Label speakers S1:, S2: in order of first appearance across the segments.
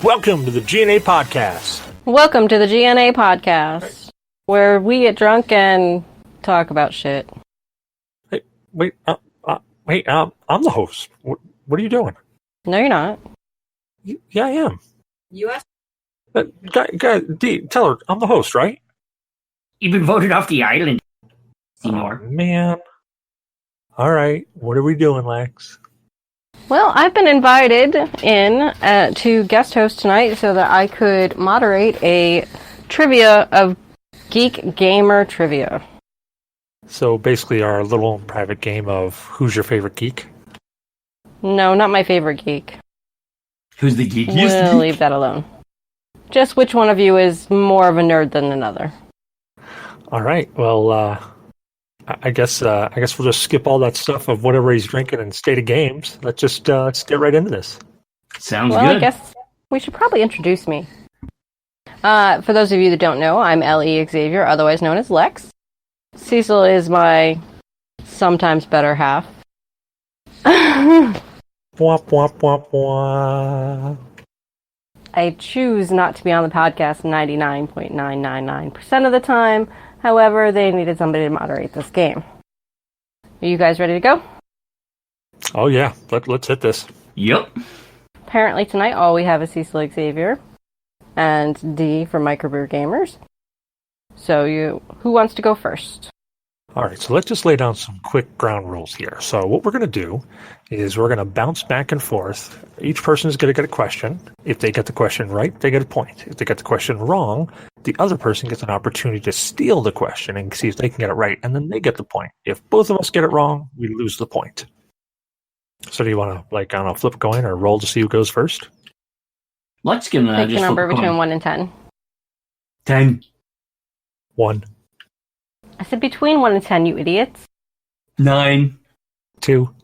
S1: Welcome to the G.N.A. podcast.
S2: Welcome to the G.N.A. podcast, where we get drunk and talk about shit.
S1: Hey, wait, I'm the host. What are you doing?
S2: No, you're not.
S1: Yeah, I am.
S3: You asked.
S1: Guy, Dee, tell her I'm the host, right?
S3: You've been voted off the island, senor.
S1: Oh, man. All right, what are we doing, Lex?
S2: Well, I've been invited in to guest host tonight so that I could moderate a trivia of geek gamer trivia.
S1: So basically our little private game of who's your favorite geek?
S2: No, not my favorite geek.
S3: Who's the geek?
S2: We'll leave that alone. Just which one of you is more of a nerd than another.
S1: All right, well, I guess we'll just skip all that stuff of whatever he's drinking and state of games. Let's get right into this.
S3: Sounds
S2: well,
S3: good.
S2: I guess we should probably introduce me. For those of you that don't know, I'm L.E. Xavier, otherwise known as Lex. Cecil is my sometimes better half.
S1: Womp, womp, womp, womp.
S2: I choose not to be on the podcast 99.999% of the time. However, they needed somebody to moderate this game. Are you guys ready to go?
S1: Oh yeah, let's hit this.
S3: Yep.
S2: Apparently tonight all we have is Cecil Xavier and Dee from Microbrew Gamers. So who wants to go first?
S1: All right, so let's just lay down some quick ground rules here. So what we're going to do is we're going to bounce back and forth. Each person is going to get a question. If they get the question right, they get a point. If they get the question wrong, the other person gets an opportunity to steal the question and see if they can get it right, and then they get the point. If both of us get it wrong, we lose the point. So do you want to, flip a coin or roll to see who goes first?
S3: Let's get
S2: Pick a number between 1 and 10.
S3: 10.
S1: 1.
S2: I said between 1 and 10, you idiots.
S3: 9.
S1: 2.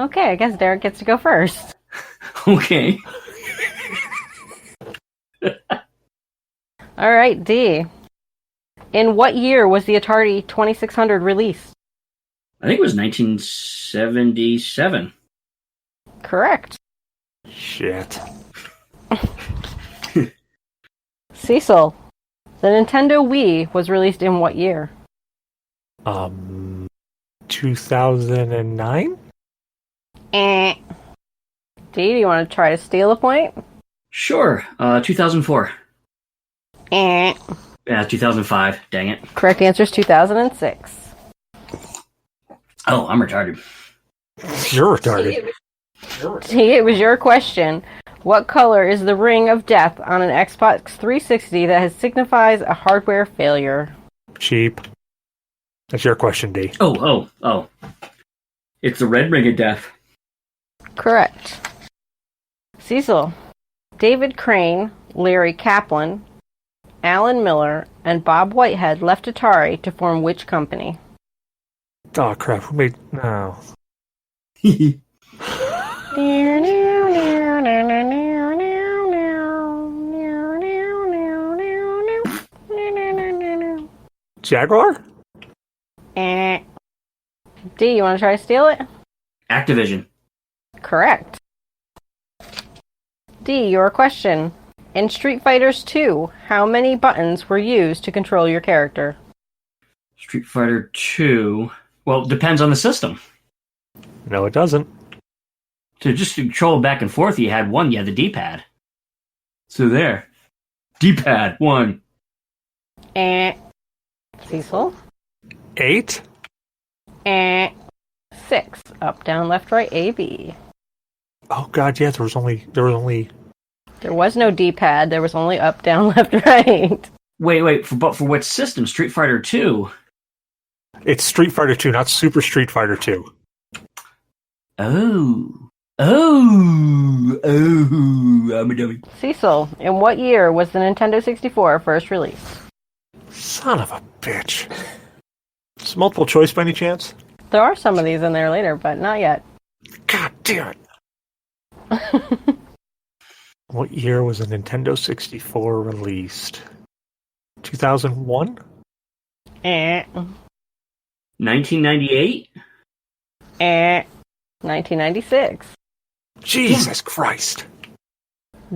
S2: Okay, I guess Derek gets to go first.
S3: Okay.
S2: All right, Dee. In what year was the Atari 2600 released?
S3: I think it was 1977.
S2: Correct.
S1: Shit.
S2: Cecil. The Nintendo Wii was released in what year?
S1: 2009?
S2: Dee, do you want to try to steal a point?
S3: Sure. 2004. Yeah, 2005. Dang it.
S2: Correct answer is 2006.
S3: Oh, I'm retarded.
S1: You're retarded.
S2: Dee, it was your question. What color is the ring of death on an Xbox 360 that signifies a hardware failure?
S1: Cheap. That's your question, D.
S3: Oh. It's the red ring of death.
S2: Correct. Cecil. David Crane, Larry Kaplan, Alan Miller, and Bob Whitehead left Atari to form which company?
S1: Oh, crap. Who made... No. Jaguar?
S2: D, you want to try to steal it?
S3: Activision.
S2: Correct. D, your question. In Street Fighter 2, how many buttons were used to control your character?
S3: Street Fighter 2. Well, it depends on the system.
S1: No, it doesn't.
S3: To just control back and forth, you had one. You had the D-pad. So there. D-pad, 1.
S2: Cecil?
S1: 8?
S2: 6. Up, down, left, right, A, B.
S1: Oh, God, yeah, there was only...
S2: There was no D-pad. There was only up, down, left, right.
S3: Wait. But for what system? Street Fighter 2?
S1: It's Street Fighter 2, not Super Street Fighter 2.
S3: Oh, I'm a dummy.
S2: Cecil, in what year was the Nintendo 64 first released?
S1: Son of a bitch. It's multiple choice by any chance?
S2: There are some of these in there later, but not yet.
S1: God damn it. What year was the Nintendo 64 released? 2001?
S3: 1998?
S2: 1996.
S1: Jesus Christ.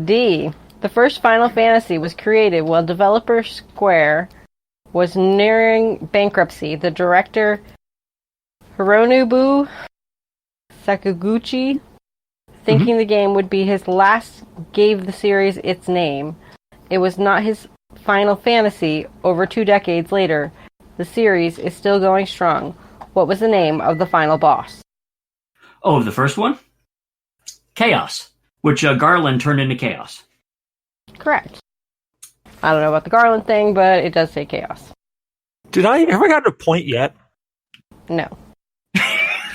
S2: D. The first Final Fantasy was created while developer Square was nearing bankruptcy. The director Hironobu Sakaguchi, thinking the game would be his last, gave the series its name. It was not his Final Fantasy. Over 2 decades later, the series is still going strong. What was the name of the final boss?
S3: Oh, the first one? Chaos, which Garland turned into Chaos.
S2: Correct. I don't know about the Garland thing, but it does say Chaos.
S1: Have I gotten a point yet?
S2: No.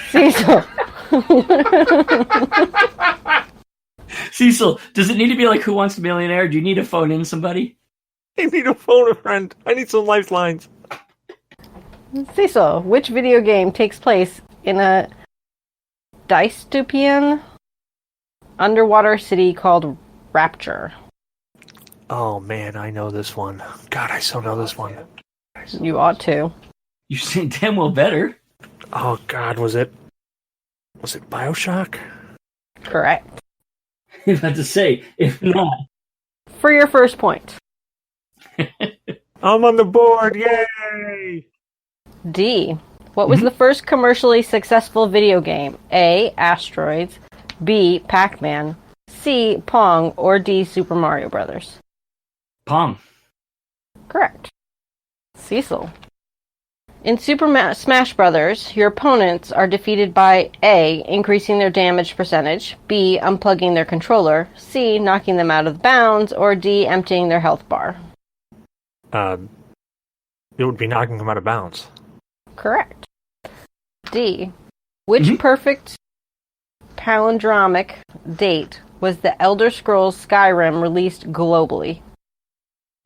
S2: Cecil.
S3: Cecil, does it need to be like Who Wants to Be a Millionaire? Do you need to phone in somebody?
S1: I need to phone a friend. I need some lifelines.
S2: Cecil, which video game takes place in a dystopian underwater city called Rapture?
S1: Oh man, I know this one. God, I so know this one.
S2: You ought to.
S3: You say damn well better.
S1: Oh God, was it BioShock?
S2: Correct.
S3: I was about to say, if not.
S2: For your first point.
S1: I'm on the board, yay!
S2: D. What was the first commercially successful video game? A. Asteroids. B. Pac-Man. C. Pong. Or D. Super Mario Brothers.
S3: Pong.
S2: Correct. Cecil. In Super Smash Brothers, your opponents are defeated by A. Increasing their damage percentage, B. Unplugging their controller, C. Knocking them out of bounds, or D. Emptying their health bar.
S1: It would be knocking them out of bounds.
S2: Correct. D. Which perfect palindromic date was the Elder Scrolls Skyrim released globally?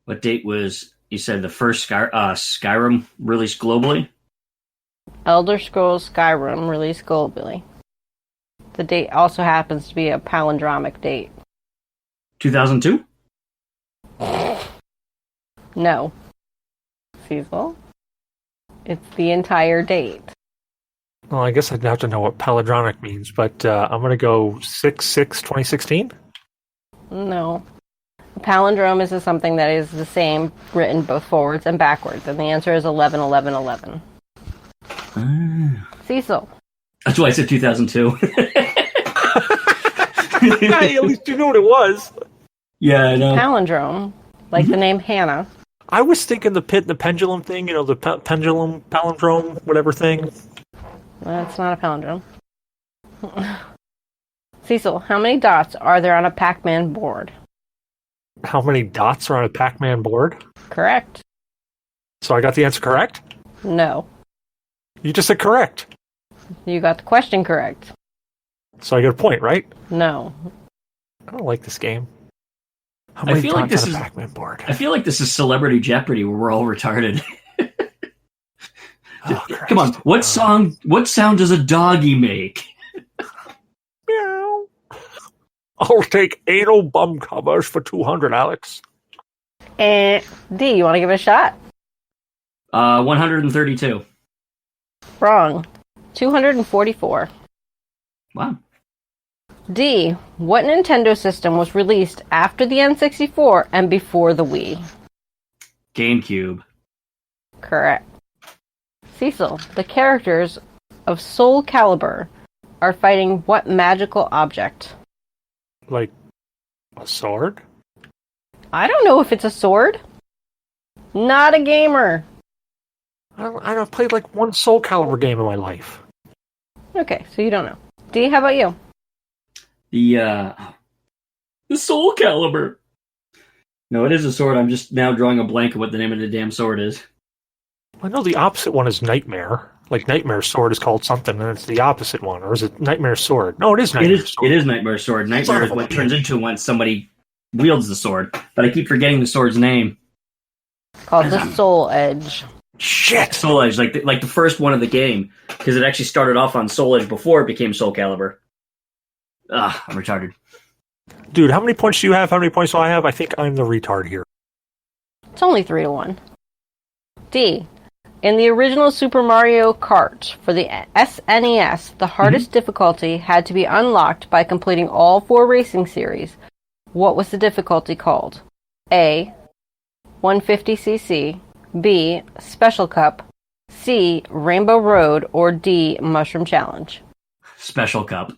S3: What date was, you said, the first Skyrim released globally?
S2: Elder Scrolls Skyrim released globally. The date also happens to be a palindromic date.
S3: 2002?
S2: No. Cecil? It's the entire date.
S1: Well, I guess I'd have to know what palindromic means, but I'm going to go 6/6/2016.
S2: No. A palindrome is something that is the same written both forwards and backwards, and the answer is 11/11/11. Cecil.
S3: That's why I said 2002.
S1: Hey, at least you knew what it was.
S3: Yeah, I know.
S2: Palindrome, like the name Hannah.
S1: I was thinking the pit and the pendulum thing, the pendulum, palindrome, whatever thing.
S2: That's not a palindrome. Cecil, how many dots are there on a Pac-Man board?
S1: How many dots are on a Pac-Man board?
S2: Correct.
S1: So I got the answer correct?
S2: No.
S1: You just said correct.
S2: You got the question correct.
S1: So I get a point, right?
S2: No.
S1: I don't like this game. How
S3: I
S1: many
S3: feel like
S1: dots
S3: this
S1: on a
S3: is
S1: Pac-Man board?
S3: I feel like this is Celebrity Jeopardy where we're all retarded.
S1: Oh, Christ.
S3: Come on, what sound does a doggy make?
S1: Meow. I'll take anal bum covers for 200, Alex.
S2: And D, you want to give it a shot?
S3: 132.
S2: Wrong. 244.
S3: Wow.
S2: D, what Nintendo system was released after the N64 and before the Wii?
S3: GameCube.
S2: Correct. Cecil, the characters of Soul Calibur are fighting what magical object?
S1: Like a sword?
S2: I don't know if it's a sword. Not a gamer.
S1: I've played like one Soul Calibur game in my life.
S2: Okay, so you don't know. D, how about you?
S3: The Soul Calibur. No, it is a sword. I'm just now drawing a blank of what the name of the damn sword is.
S1: I know the opposite one is Nightmare. Like Nightmare Sword is called something, and it's the opposite one. Or is it Nightmare Sword? No, it is Nightmare Sword.
S3: It is Nightmare Sword. Nightmare is what it turns into when somebody wields the sword. But I keep forgetting the sword's name.
S2: Called the Soul Edge.
S1: Shit!
S3: Soul Edge, like the first one of the game, because it actually started off on Soul Edge before it became Soul Calibur. I'm retarded.
S1: Dude, how many points do you have? How many points do I have? I think I'm the retard here.
S2: It's only 3-1. D. In the original Super Mario Kart for the SNES, the hardest difficulty had to be unlocked by completing all 4 racing series. What was the difficulty called? A. 150cc. B. Special Cup. C. Rainbow Road. Or D. Mushroom Challenge.
S3: Special Cup.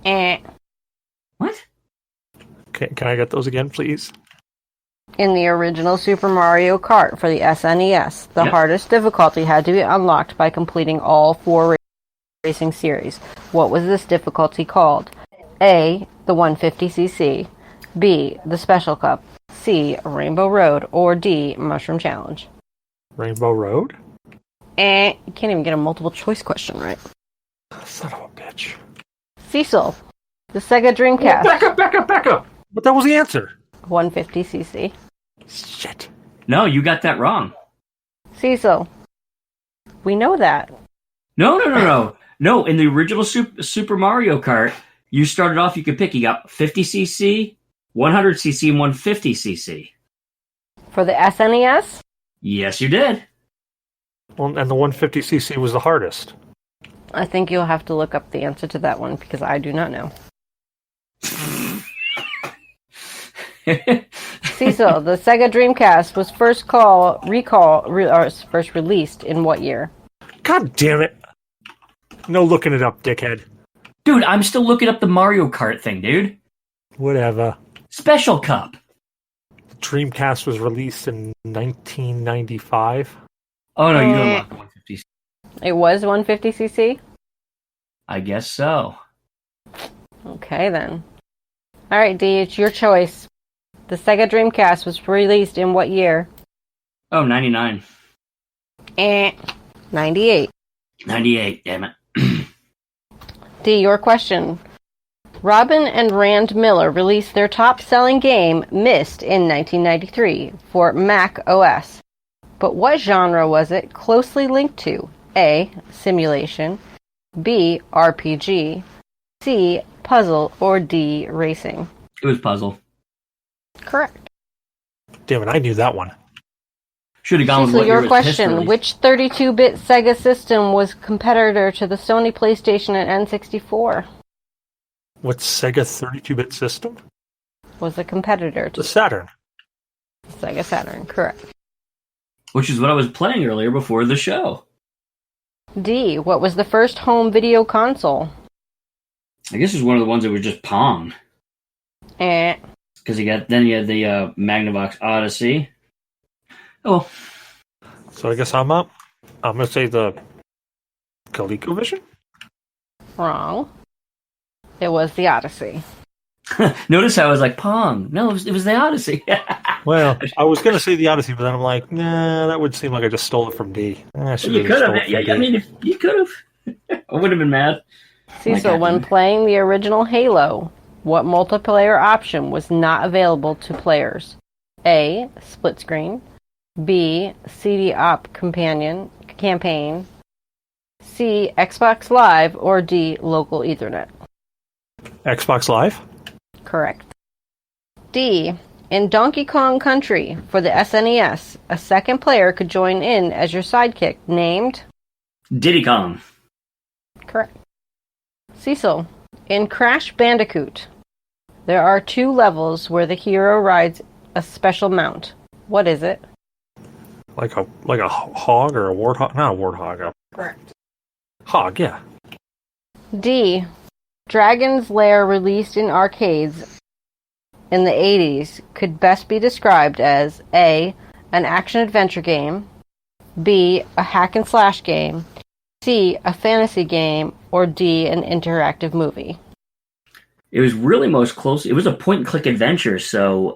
S3: What?
S1: Can I get those again, please?
S2: In the original Super Mario Kart for the SNES, the
S3: Yep.
S2: hardest difficulty had to be unlocked by completing all 4 racing series. What was this difficulty called? A. The 150cc. B. The Special Cup. C. Rainbow Road. Or D. Mushroom Challenge.
S1: Rainbow Road?
S2: You can't even get a multiple choice question right.
S1: Son of a bitch.
S2: Cecil. The Sega Dreamcast.
S1: Back up! But that was the answer.
S2: 150cc.
S1: Shit.
S3: No, you got that wrong.
S2: Cecil. We know that.
S3: No. No, in the original Super Mario Kart, you started off, you could pick, you got 50cc, 100cc, and 150cc.
S2: For the SNES?
S3: Yes, you did.
S1: Well, and the 150cc was the hardest.
S2: I think you'll have to look up the answer to that one because I do not know. Cecil, the Sega Dreamcast was first released in what year?
S1: God damn it. No looking it up, dickhead.
S3: Dude, I'm still looking up the Mario Kart thing, dude.
S1: Whatever.
S3: Special Cup.
S1: Dreamcast was released in 1995.
S3: Oh, no, you don't want the 150cc.
S2: It was 150cc?
S3: I guess so.
S2: Okay, then. Alright, Dee, it's your choice. The Sega Dreamcast was released in what year?
S3: Oh, 99.
S2: 98.
S3: 98, damn it.
S2: Dee, your question. Robin and Rand Miller released their top-selling game, Myst, in 1993 for Mac OS. But what genre was it closely linked to? A. Simulation. B. RPG. C. Puzzle. Or D. Racing.
S3: It was puzzle.
S2: Correct.
S1: Damn it, I knew that one.
S3: Should have gone with
S2: So
S3: what year
S2: your
S3: it was
S2: question,
S3: released.
S2: which 32-bit Sega system was competitor to the Sony PlayStation and N64?
S1: What Sega 32-bit system?
S2: Was a competitor to
S1: The Saturn.
S2: Sega Saturn, correct.
S3: Which is what I was playing earlier before the show.
S2: D. What was the first home video console?
S3: I guess it was one of the ones that was just Pong. Because you had the Magnavox Odyssey. Oh,
S1: So I guess I'm up. I'm going to say the ColecoVision?
S2: Wrong. It was the Odyssey.
S3: notice how I was like Pong. No, it was the Odyssey.
S1: Well, I was going to say the Odyssey, but then I'm like, nah, that would seem like I just stole it from D. I should
S3: You could have.
S1: stole it from
S3: Yeah,
S1: D.
S3: I mean, if you could have. I would have been mad.
S2: Cecil,
S3: God,
S2: when
S3: didn't-
S2: playing the original Halo, what multiplayer option was not available to players? A. Split screen. B. CD op campaign. C. Xbox Live. Or D. Local Ethernet.
S1: Xbox Live?
S2: Correct. D. In Donkey Kong Country for the SNES, a second player could join in as your sidekick, named...
S3: Diddy Kong.
S2: Correct. Cecil, in Crash Bandicoot, there are 2 levels where the hero rides a special mount. What is it?
S1: Like a hog or a warthog? Not a warthog.
S2: Correct.
S1: Hog, yeah.
S2: D. Dragon's Lair, released in arcades in the 80s, could best be described as A. An action-adventure game. B. A hack-and-slash game. C. A fantasy game. Or D. An interactive movie.
S3: It was really most close. It was a point-and-click adventure, so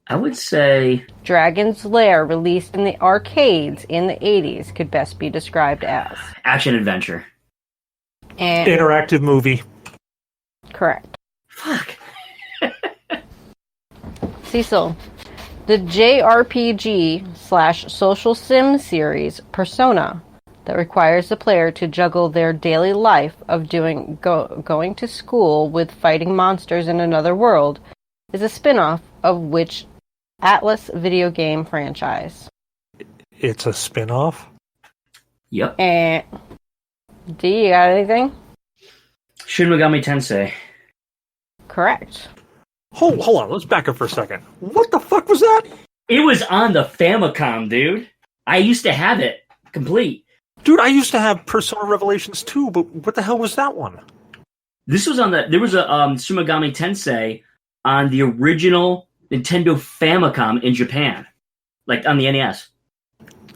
S3: I would say
S2: Dragon's Lair, released in the arcades in the 80s, could best be described as...
S3: action-adventure.
S1: Interactive movie.
S2: Correct.
S3: Fuck.
S2: Cecil, the JRPG/social sim series Persona, that requires the player to juggle their daily life of going to school with fighting monsters in another world, is a spin-off of which Atlas video game franchise?
S1: It's a spin-off?
S3: Yep.
S2: D, you got anything?
S3: Shin Megami Tensei.
S2: Correct.
S1: Hold on, let's back up for a second. What the fuck was that?
S3: It was on the Famicom, dude. I used to have it complete.
S1: Dude, I used to have Persona Revelations too, but what the hell was that one?
S3: This was on there was a Sumigami Tensei on the original Nintendo Famicom in Japan. Like on the NES.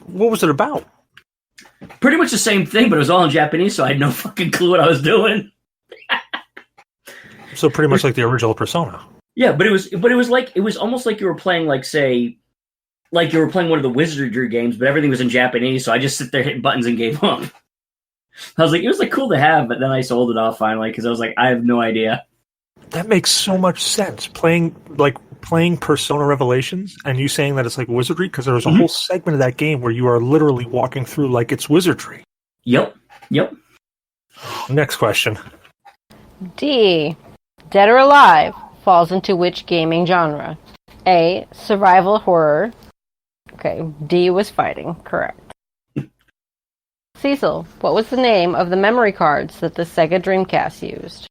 S1: What was it about?
S3: Pretty much the same thing, but it was all in Japanese, so I had no fucking clue what I was doing.
S1: So pretty much like the original Persona.
S3: Yeah, but it was almost like you were playing like you were playing one of the wizardry games, but everything was in Japanese, so I just sit there hitting buttons and gave up. I was like, it was like cool to have, but then I sold it off finally because I was like, I have no idea.
S1: That makes so much sense. Playing Persona Revelations and you saying that it's like wizardry because there was a whole segment of that game where you are literally walking through like it's wizardry.
S3: Yep.
S1: Next question.
S2: D. Dead or Alive falls into which gaming genre? A. Survival horror. Okay, D was fighting. Correct. Cecil, what was the name of the memory cards that the Sega Dreamcast used?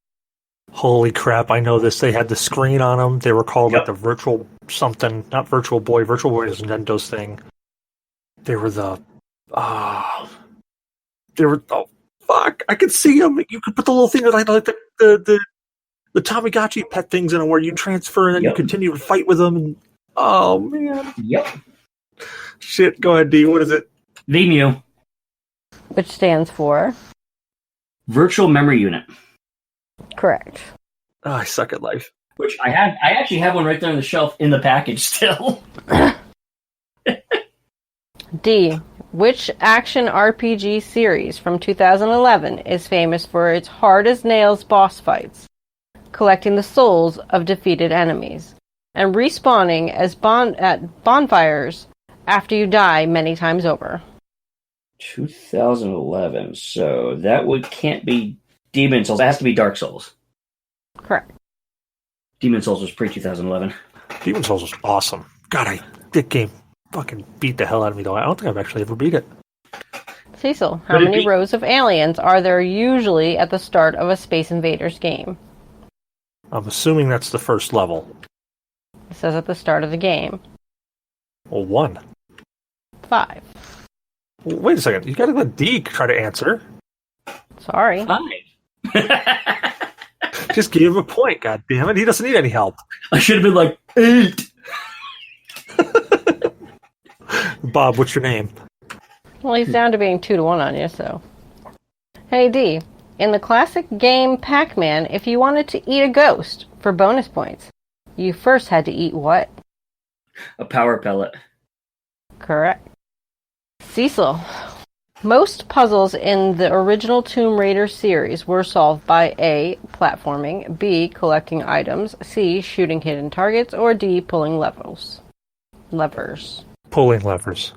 S1: Holy crap, I know this. They had the screen on them. They were called like the Virtual something. Not Virtual Boy. Virtual Boy is Nintendo's thing. They were oh, fuck. I could see them. You could put the little thing like the Tamagotchi pet things in them where you transfer and then you continue to fight with them. And, oh, man.
S3: Yep.
S1: Shit, go ahead, D. What is it?
S3: VMU.
S2: Which stands for?
S3: Virtual Memory Unit.
S2: Correct.
S1: Oh, I suck at life.
S3: Which I actually have one right there on the shelf in the package still.
S2: D. Which action RPG series from 2011 is famous for its hard-as-nails boss fights, collecting the souls of defeated enemies, and respawning at bonfires after you die many times over?
S3: 2011. So that can't be Demon Souls. It has to be Dark Souls.
S2: Correct.
S3: Demon Souls was pre-2011.
S1: Demon Souls was awesome. God, that game fucking beat the hell out of me, though. I don't think I've actually ever beat it.
S2: Cecil, how many rows of aliens are there usually at the start of a Space Invaders game?
S1: I'm assuming that's the first level.
S2: It says at the start of the game.
S1: Well, 1.
S2: 5.
S1: Well, wait a second. You gotta let D try to answer.
S2: Sorry.
S3: 5.
S1: Just give him a point, god damn it. He doesn't need any help.
S3: I should have been like 8.
S1: Bob, what's your name?
S2: Well, he's down to being 2-1 on you, so. Hey, D. In the classic game Pac-Man, if you wanted to eat a ghost for bonus points, you first had to eat what?
S3: A power pellet.
S2: Correct. Cecil. Most puzzles in the original Tomb Raider series were solved by A. Platforming, B. Collecting items, C. Shooting hidden targets, or D. Pulling levers.
S1: Pulling levers.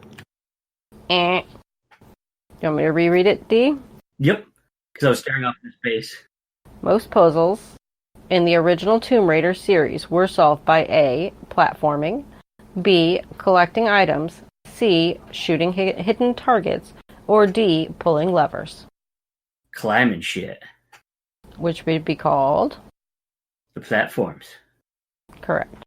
S2: You want me to reread it, D?
S3: Yep. Because I was staring off into space.
S2: Most puzzles in the original Tomb Raider series were solved by A. Platforming, B. Collecting items, C. Shooting hidden targets, or D. Pulling levers.
S3: Climbing shit.
S2: Which would be called?
S3: The platforms.
S2: Correct.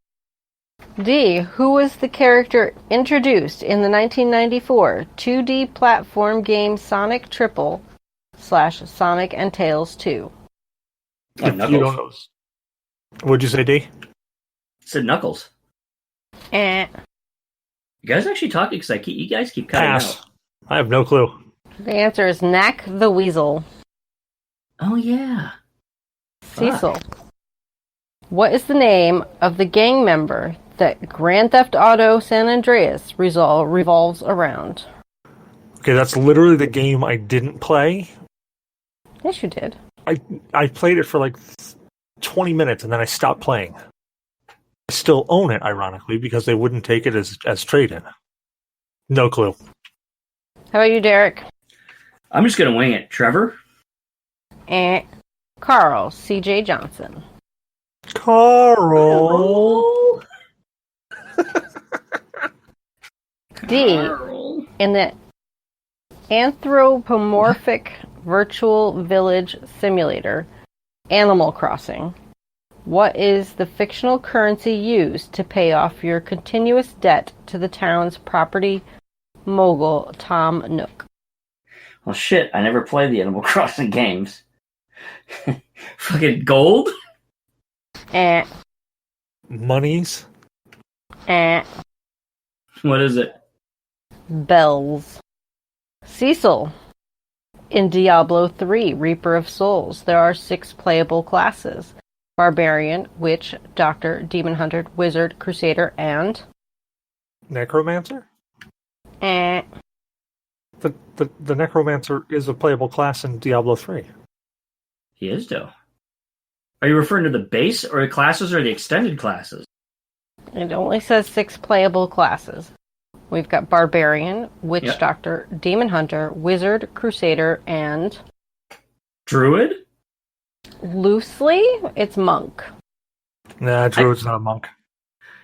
S2: D. Who was the character introduced in the 1994 2D platform game Sonic Triple / Sonic and Tails 2?
S3: Oh,
S1: If you don't know. What'd you say, D?
S3: It said Knuckles. You guys actually talking? Because you guys keep cutting
S1: Pass.
S3: out.
S1: I have no clue.
S2: The answer is Knack the Weasel.
S3: Oh, yeah.
S2: Cecil. What is the name of the gang member that Grand Theft Auto San Andreas revolves around?
S1: Okay, that's literally the game I didn't play.
S2: Yes, you did.
S1: I played it for like 20 minutes and then I stopped playing. I still own it, ironically, because they wouldn't take it as trade-in. No clue.
S2: How about you, Derek?
S3: I'm just going to wing it. Trevor?
S2: Carl C.J. Johnson.
S1: Carl!
S2: D.
S3: Carl.
S2: In the anthropomorphic virtual village simulator, Animal Crossing, What is the fictional currency used to pay off your continuous debt to the town's property mogul, Tom Nook?
S3: Well, shit, I never played the Animal Crossing games. Fucking gold?
S2: Eh.
S1: Monies?
S3: What is it?
S2: Bells. Cecil. In Diablo 3, Reaper of Souls, there are 6 playable classes. Barbarian, Witch, Doctor, Demon Hunter, Wizard, Crusader, and...
S1: Necromancer?
S2: Eh.
S1: The Necromancer is a playable class in Diablo 3.
S3: He is, though. Are you referring to the base or the classes or the extended classes?
S2: It only says 6 playable classes. We've got Barbarian, Witch
S3: Yep.
S2: Doctor, Demon Hunter, Wizard, Crusader, and...
S3: Druid?
S2: Loosely, it's Monk.
S1: Nah, Druid's not a monk.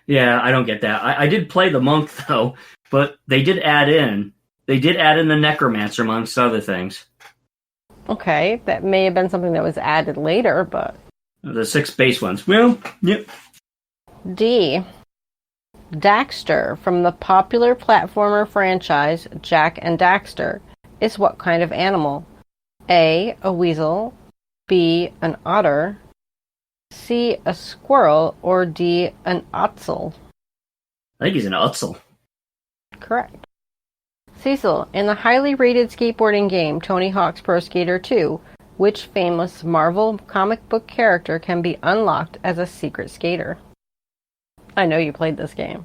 S3: Yeah, I don't get that. I did play the monk, though, but they did add in the necromancer amongst other things.
S2: Okay, that may have been something that was added later, but...
S3: The 6 base ones. Well, yep.
S2: D. Daxter from the popular platformer franchise Jak and Daxter is what kind of animal? A. A weasel, B. An otter, C. A squirrel, or D. An otzel?
S3: I think he's an Utzel.
S2: Correct. Cecil, in the highly rated skateboarding game Tony Hawk's Pro Skater 2, which famous Marvel comic book character can be unlocked as a secret skater? I know you played this game.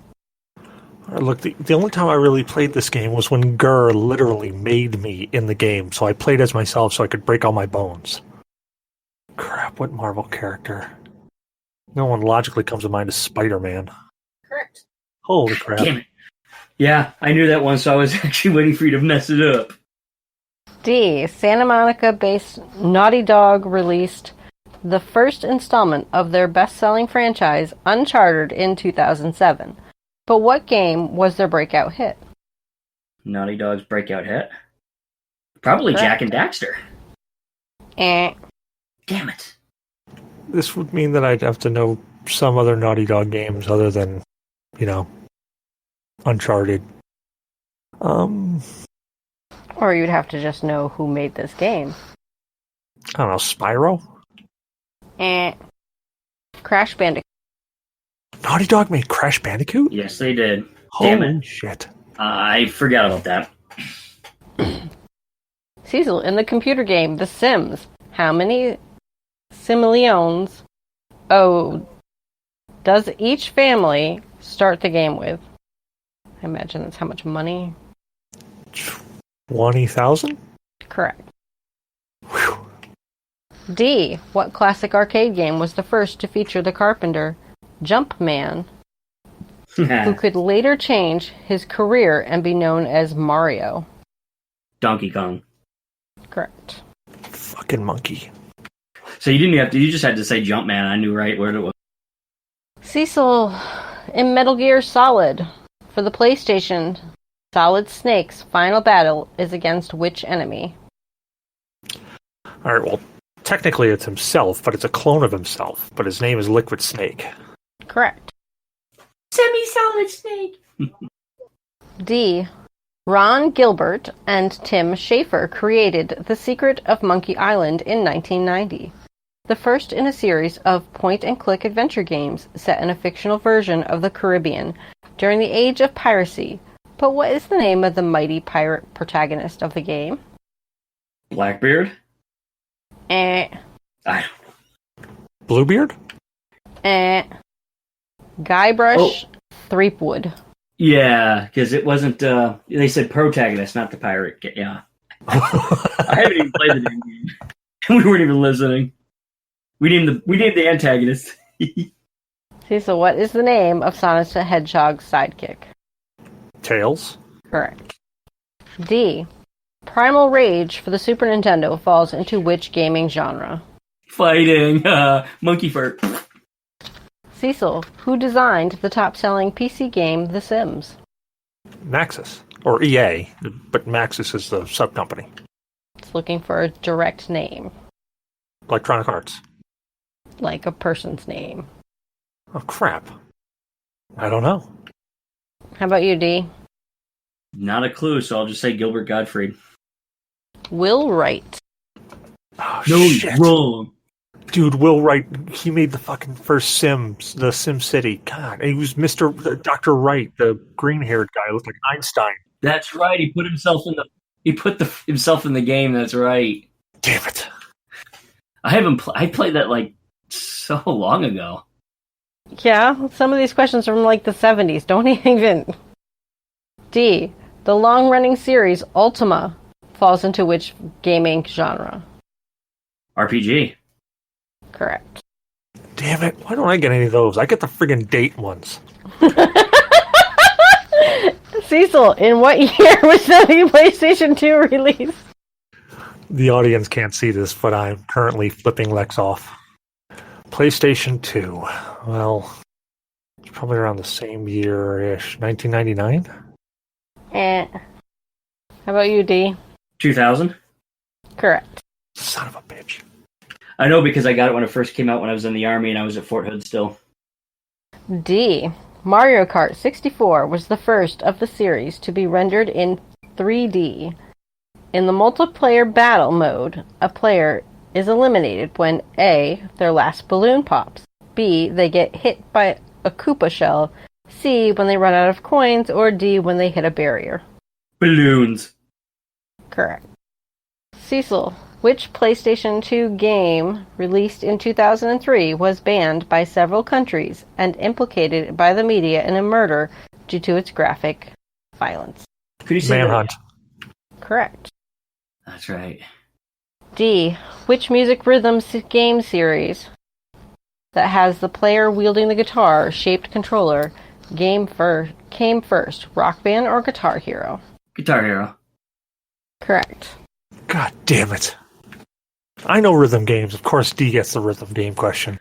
S1: Look, the only time I really played this game was when Gurr literally made me in the game, so I played as myself so I could break all my bones. Crap, what Marvel character? No one logically comes to mind as Spider-Man.
S3: Correct.
S1: Holy crap.
S3: Damn it. Yeah, I knew that one, so I was actually waiting for you to mess it up.
S2: D. Santa Monica-based Naughty Dog released the first installment of their best-selling franchise, Uncharted, in 2007. But what game was their breakout hit?
S3: Naughty Dog's breakout hit? Probably
S2: Correct.
S3: Jak and Daxter.
S2: Eh.
S3: Damn it.
S1: This would mean that I'd have to know some other Naughty Dog games other than, Uncharted.
S2: Or you'd have to just know who made this game.
S1: I don't know, Spyro?
S2: Eh. Crash Bandicoot.
S1: Naughty Dog made Crash Bandicoot?
S3: Yes, they did. Damn
S1: Holy
S3: it.
S1: shit.
S3: I forgot about that.
S2: Cecil, in the computer game The Sims, how many simoleons does each family start the game with? I imagine that's how much money.
S1: 20,000?
S2: Correct. D. What classic arcade game was the first to feature the carpenter, Jumpman, who could later change his career and be known as Mario?
S3: Donkey Kong.
S2: Correct.
S1: Fucking monkey.
S3: So you just had to say Jumpman. I knew right where it was.
S2: Cecil, in Metal Gear Solid, for the PlayStation, Solid Snake's final battle is against which enemy?
S1: Alright, well, technically it's himself, but it's a clone of himself. But his name is Liquid Snake.
S2: Correct.
S3: Semi-solid snake.
S2: D. Ron Gilbert and Tim Schafer created The Secret of Monkey Island in 1990, the first in a series of point-and-click adventure games set in a fictional version of the Caribbean during the age of piracy. But what is the name of the mighty pirate protagonist of the game?
S3: Blackbeard?
S2: Eh.
S3: I
S1: Bluebeard?
S2: Guybrush Threepwood.
S3: Yeah, because it wasn't. They said protagonist, not the pirate. Yeah. I haven't even played the damn game. We weren't even listening. We named the antagonist.
S2: Cecil, what is the name of Sonic the Hedgehog's sidekick?
S1: Tails?
S2: Correct. D. Primal Rage for the Super Nintendo falls into which gaming genre?
S3: Fighting. Monkey fart.
S2: Cecil, who designed the top-selling PC game The Sims?
S1: Maxis. Or EA, but Maxis is the sub-company.
S2: It's looking for a direct name.
S1: Electronic Arts.
S2: like a person's name.
S1: Oh, crap. I don't know.
S2: How about you, Dee?
S3: Not a clue, so I'll just say Gilbert Gottfried.
S2: Will Wright.
S1: Oh,
S3: No,
S1: shit.
S3: wrong.
S1: Dude, Will Wright, he made the fucking first Sims, the Sim City. God, he was Dr. Wright, the green-haired guy, looked like Einstein.
S3: That's right. He put himself in himself in the game. That's right.
S1: Damn it.
S3: I played that like so long ago.
S2: Yeah, some of these questions are from like the 70s. Don't even. D. The long-running series Ultima falls into which gaming genre?
S3: RPG.
S2: Correct.
S1: Damn it. Why don't I get any of those? I get the friggin' date ones.
S2: Cecil, in what year was the PlayStation 2 released?
S1: The audience can't see this, but I'm currently flipping Lex off. PlayStation 2. Well, it's probably around the same year-ish. 1999?
S2: How about you, D?
S3: 2000.
S2: Correct.
S1: Son of a bitch.
S3: I know because I got it when it first came out when I was in the Army and I was at Fort Hood still.
S2: D. Mario Kart 64 was the first of the series to be rendered in 3D. In the multiplayer battle mode, a player is eliminated when A. their last balloon pops, B. they get hit by a Koopa shell, C. when they run out of coins, or D. when they hit a barrier.
S3: Balloons.
S2: Correct. Cecil, which PlayStation 2 game released in 2003 was banned by several countries and implicated by the media in a murder due to its graphic violence?
S3: Could you say
S1: Manhunt.
S2: Correct.
S3: That's right.
S2: D. Which music rhythm game series that has the player wielding the guitar-shaped controller came first, Rock Band or Guitar Hero?
S3: Guitar Hero.
S2: Correct.
S1: God damn it. I know rhythm games. Of course, D gets the rhythm game question.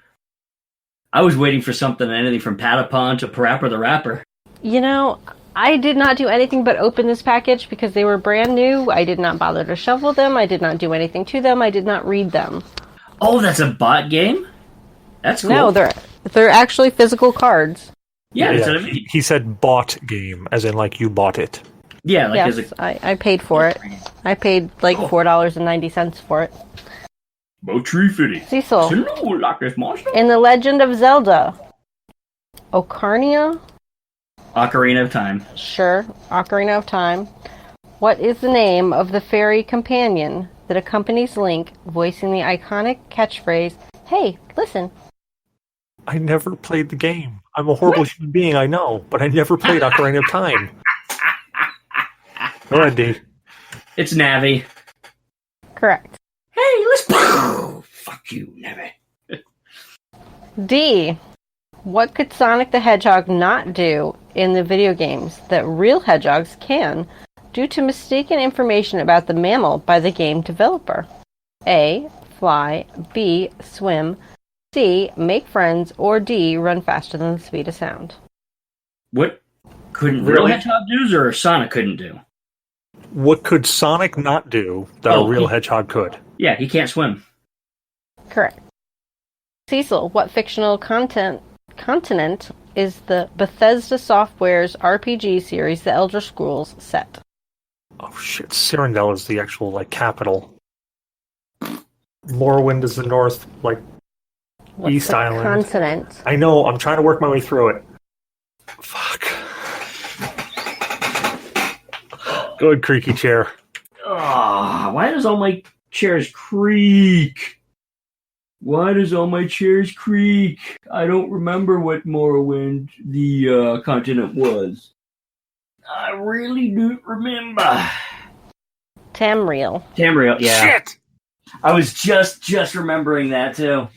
S3: I was waiting for anything from Patapon to Parappa the Rapper.
S2: You know, I did not do anything but open this package because they were brand new. I did not bother to shovel them. I did not do anything to them. I did not read them.
S3: Oh, that's a bot game? That's cool.
S2: No, they're actually physical cards.
S3: Yeah, that's what I mean.
S1: He said bought game, as in like you bought it.
S3: Yeah, like
S2: Yes, I paid for it. I paid like $4.90 for it.
S3: Tree Fitty.
S2: Cecil,
S3: Like this monster?
S2: in The Legend of Zelda, Ocarina?
S3: Ocarina of Time.
S2: Sure, Ocarina of Time. What is the name of the fairy companion that accompanies Link, voicing the iconic catchphrase, "Hey, listen"?
S1: I never played the game. I'm a horrible human being, I know, but I never played Ocarina of Time. Go ahead, D.
S3: It's Navi.
S2: Correct.
S3: Hey, let's... Fuck you, Navi.
S2: D. What could Sonic the Hedgehog not do in the video games that real hedgehogs can, due to mistaken information about the mammal by the game developer? A. Fly. B. Swim. C. Make friends. Or D. Run faster than the speed of sound.
S3: What couldn't real hedgehog do or Sonic couldn't do?
S1: What could Sonic not do that a real hedgehog could?
S3: Yeah, he can't swim.
S2: Correct. Cecil, what fictional continent is the Bethesda Software's RPG series, The Elder Scrolls, set?
S1: Oh shit, Cyrindel is the actual, like, capital. Morrowind is the north, like,
S2: What's
S1: East
S2: the
S1: Island.
S2: continent?
S1: I know, I'm trying to work my way through it. Fuck. Good creaky chair.
S3: Ah, why does all my chairs creak? Why does all my chairs creak? I don't remember what Morrowind, the continent, was. I really don't remember.
S2: Tamriel.
S3: Tamriel, yeah.
S1: Shit!
S3: I was just remembering that, too.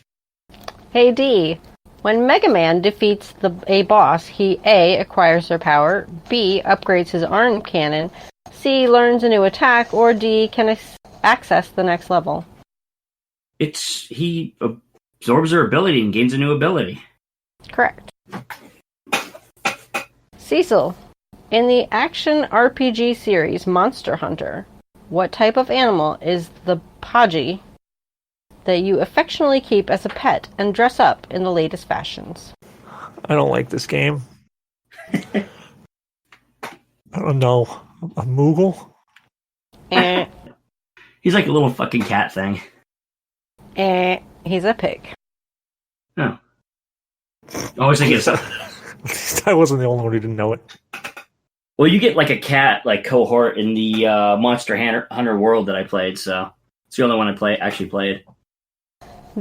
S2: Hey D, when Mega Man defeats a boss, he A. acquires their power, B. upgrades his arm cannon, C. learns a new attack, or D. can access the next level.
S3: He absorbs their ability and gains a new ability.
S2: Correct. Cecil, in the action RPG series Monster Hunter, what type of animal is the Pagi? that you affectionately keep as a pet and dress up in the latest fashions?
S1: I don't like this game. I don't know. A Moogle?
S3: He's like a little fucking cat thing.
S2: He's a pig.
S3: Oh. I always think it's...
S1: At least I wasn't the only one who didn't know it.
S3: Well, you get like a cat like cohort in the Monster Hunter world that I played, so it's the only one I actually played.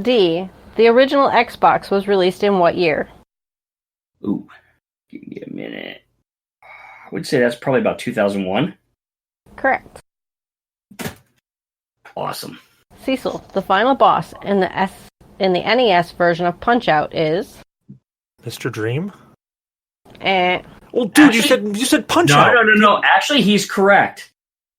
S2: D. The original Xbox was released in what year?
S3: Ooh, give me a minute. I would say that's probably about 2001.
S2: Correct.
S3: Awesome.
S2: Cecil, the final boss in the NES version of Punch-Out is...
S1: Mr. Dream?
S2: Well,
S1: dude, actually, you said Punch-Out.
S3: No. Actually, he's correct.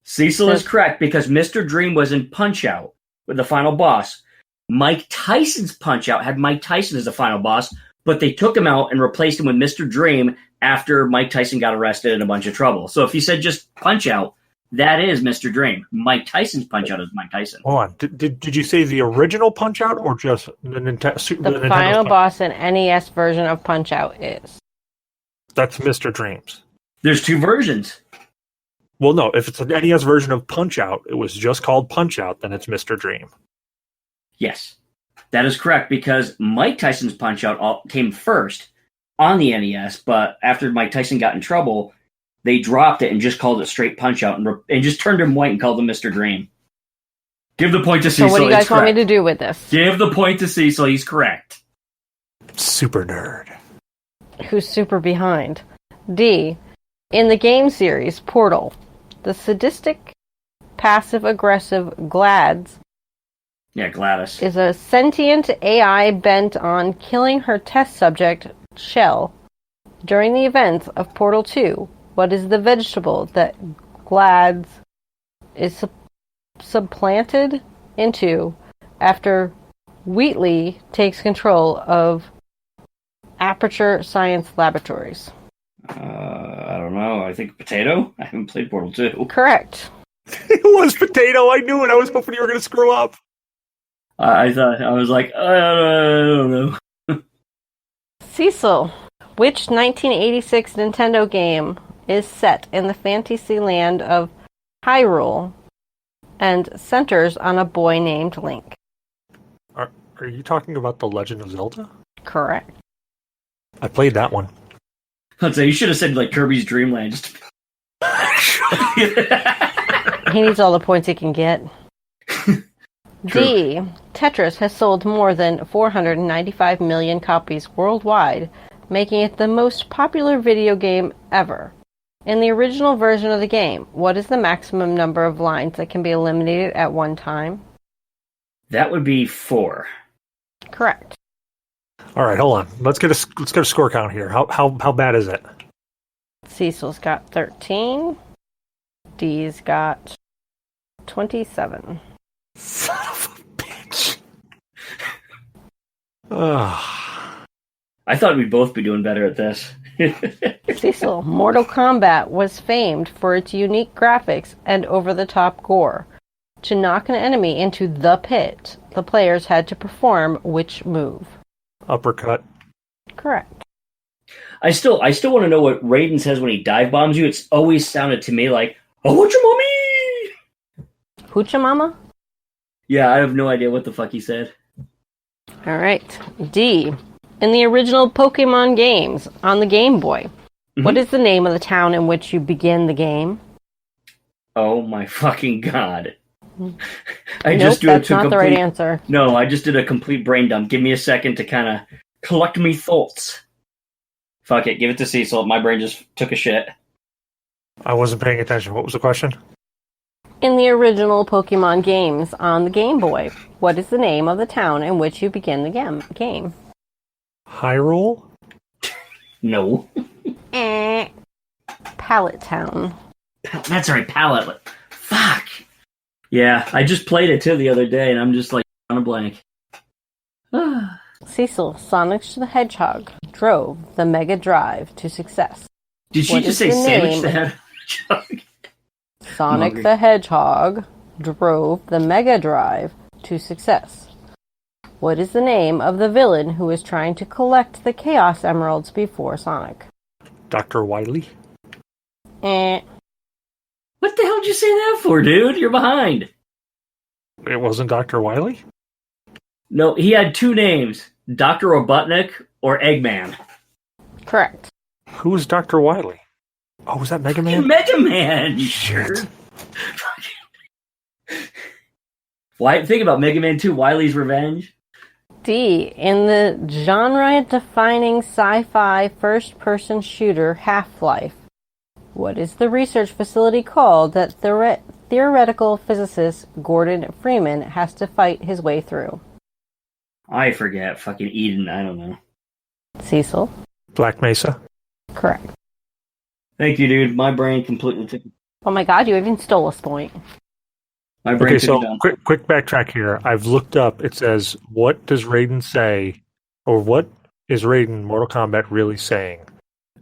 S3: Cecil is correct because Mr. Dream was in Punch-Out with the final boss. Mike Tyson's Punch-Out had Mike Tyson as the final boss, but they took him out and replaced him with Mr. Dream after Mike Tyson got arrested in a bunch of trouble. So if you said just Punch-Out, that is Mr. Dream. Mike Tyson's Punch-Out is Mike Tyson.
S1: Hold on. Did you say the original Punch-Out or just the Nintendo?
S2: The final boss in NES version of Punch-Out is...
S1: That's Mr. Dreams.
S3: There's two versions.
S1: Well, no. If it's an NES version of Punch-Out, it was just called Punch-Out, then it's Mr. Dream.
S3: Yes. That is correct because Mike Tyson's Punch-Out came first on the NES, but after Mike Tyson got in trouble, they dropped it and just called it straight Punch-Out and just turned him white and called him Mr. Dream. Give the point to Cecil.
S2: So what do you guys want me to do with this?
S3: Give the point to Cecil. He's correct.
S1: Super nerd.
S2: Who's super behind? D. In the game series Portal, the sadistic, passive-aggressive Gladys is a sentient AI bent on killing her test subject, Shell. During the events of Portal 2, what is the vegetable that Gladys is supplanted into after Wheatley takes control of Aperture Science Laboratories?
S3: I don't know. I think potato? I haven't played Portal 2.
S2: Correct.
S1: It was potato. I knew it. I was hoping you were going to screw up.
S3: I was like, I don't know.
S2: Cecil, which 1986 Nintendo game is set in the fantasy land of Hyrule and centers on a boy named Link?
S1: Are you talking about The Legend of Zelda?
S2: Correct.
S1: I played that one.
S3: I'd say you should have said like Kirby's Dream Land.
S2: He needs all the points he can get. D. Tetris has sold more than 495 million copies worldwide, making it the most popular video game ever. In the original version of the game, what is the maximum number of lines that can be eliminated at one time?
S3: That would be 4.
S2: Correct.
S1: All right, hold on. Let's get a score count here. How bad is it?
S2: Cecil's got 13. D's got 27.
S1: Son of a bitch.
S3: I thought we'd both be doing better at this.
S2: Cecil, Mortal Kombat was famed for its unique graphics and over-the-top gore. To knock an enemy into the pit, the players had to perform which move?
S1: Uppercut.
S2: Correct.
S3: I still want to know what Raiden says when he dive bombs you. It's always sounded to me like, "Oh, what's your mommy?"
S2: Hoocha Mama?
S3: Yeah, I have no idea what the fuck he said.
S2: All right. D. In the original Pokemon games on the Game Boy, what is the name of the town in which you begin the game?
S3: Oh my fucking god.
S2: That's not the right answer.
S3: No, I just did a complete brain dump. Give me a second to kind of collect me thoughts. Fuck it, give it to Cecil. My brain just took a shit.
S1: I wasn't paying attention. What was the question?
S2: In the original Pokemon games on the Game Boy, what is the name of the town in which you begin the game?
S1: Hyrule?
S3: No.
S2: Pallet Town.
S3: That's right, Pallet. Fuck. Yeah, I just played it too the other day, and I'm just like on a blank.
S2: Cecil, Sonic the Hedgehog drove the Mega Drive to success.
S3: Did she just say Sandwich the Hedgehog?
S2: Sonic the Hedgehog drove the Mega Drive to success. What is the name of the villain who is trying to collect the Chaos Emeralds before Sonic?
S1: Dr. Wily?
S2: Eh.
S3: What the hell did you say that for, dude? You're behind.
S1: It wasn't Dr. Wily?
S3: No, he had two names. Dr. Robotnik or Eggman.
S2: Correct.
S1: Who was Dr. Wily? Oh, was that Mega Man?
S3: Mega Man! Sure. Why? Think about Mega Man 2, Wily's Revenge.
S2: D. In the genre-defining sci-fi first-person shooter Half-Life, what is the research facility called that theoretical physicist Gordon Freeman has to fight his way through?
S3: I forget. Fucking Eden. I don't know.
S2: Cecil?
S1: Black Mesa?
S2: Correct.
S3: Thank you, dude. My brain completely took.
S2: Oh my god, you even stole a point.
S3: My brain
S1: Okay,
S3: took
S1: so
S3: it down.
S1: quick backtrack here. I've looked up. It says, what does Raiden say, or what is Raiden Mortal Kombat really saying?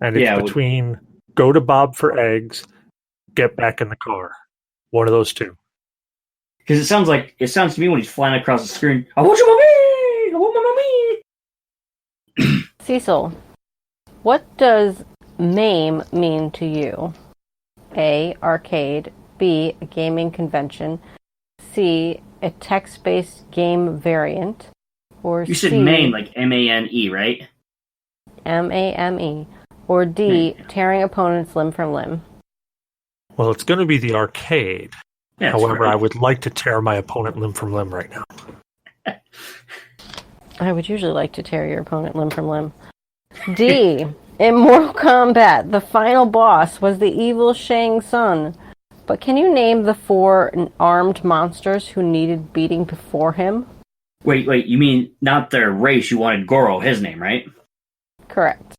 S1: And it's between go to Bob for eggs, get back in the car. One of those two.
S3: Because it sounds to me when he's flying across the screen. I want your mommy. I want my mommy.
S2: Cecil, what does MAME mean to you? A. Arcade. B. A gaming convention. C. A text-based game variant. Or
S3: You said
S2: C,
S3: MAME, like M-A-N-E, right?
S2: M-A-M-E. Or D. Tearing opponents limb from limb.
S1: Well, it's going to be the arcade.
S3: Yeah,
S1: However,
S3: right.
S1: I would like to tear my opponent limb from limb right now.
S2: I would usually like to tear your opponent limb from limb. D. In Mortal Kombat, the final boss was the evil Shang Tsung. But can you name the 4 armed monsters who needed beating before him?
S3: Wait, you mean not their race, you wanted Goro, his name, right?
S2: Correct.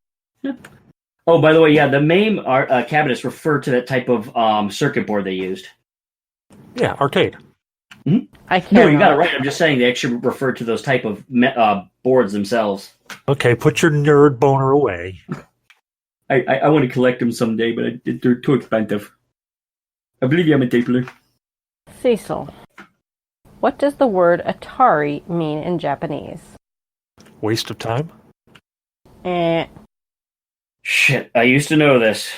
S3: Oh, by the way, yeah, the MAME cabinets refer to that type of circuit board they used.
S1: Yeah, arcade.
S3: Mm-hmm.
S2: I can't.
S3: No, you got it right. I'm just saying they actually refer to those type of boards themselves.
S1: Okay, put your nerd boner away.
S3: I want to collect them someday, but they're too expensive. I believe I'm a tapler.
S2: Cecil, what does the word Atari mean in Japanese?
S1: Waste of time?
S3: Shit, I used to know this.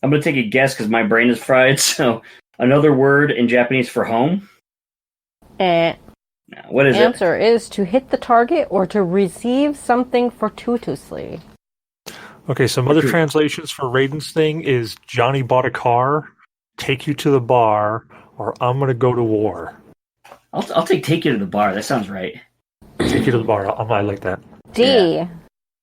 S3: I'm going to take a guess because my brain is fried, so another word in Japanese for home? What is it?
S2: Answer is to hit the target or to receive something fortuitously.
S1: Okay, some other translations for Raiden's thing is Johnny bought a car, take you to the bar, or I'm going to go to war.
S3: I'll take you to the bar. That sounds right.
S1: Take you to the bar. I like that.
S2: D.
S3: Yeah.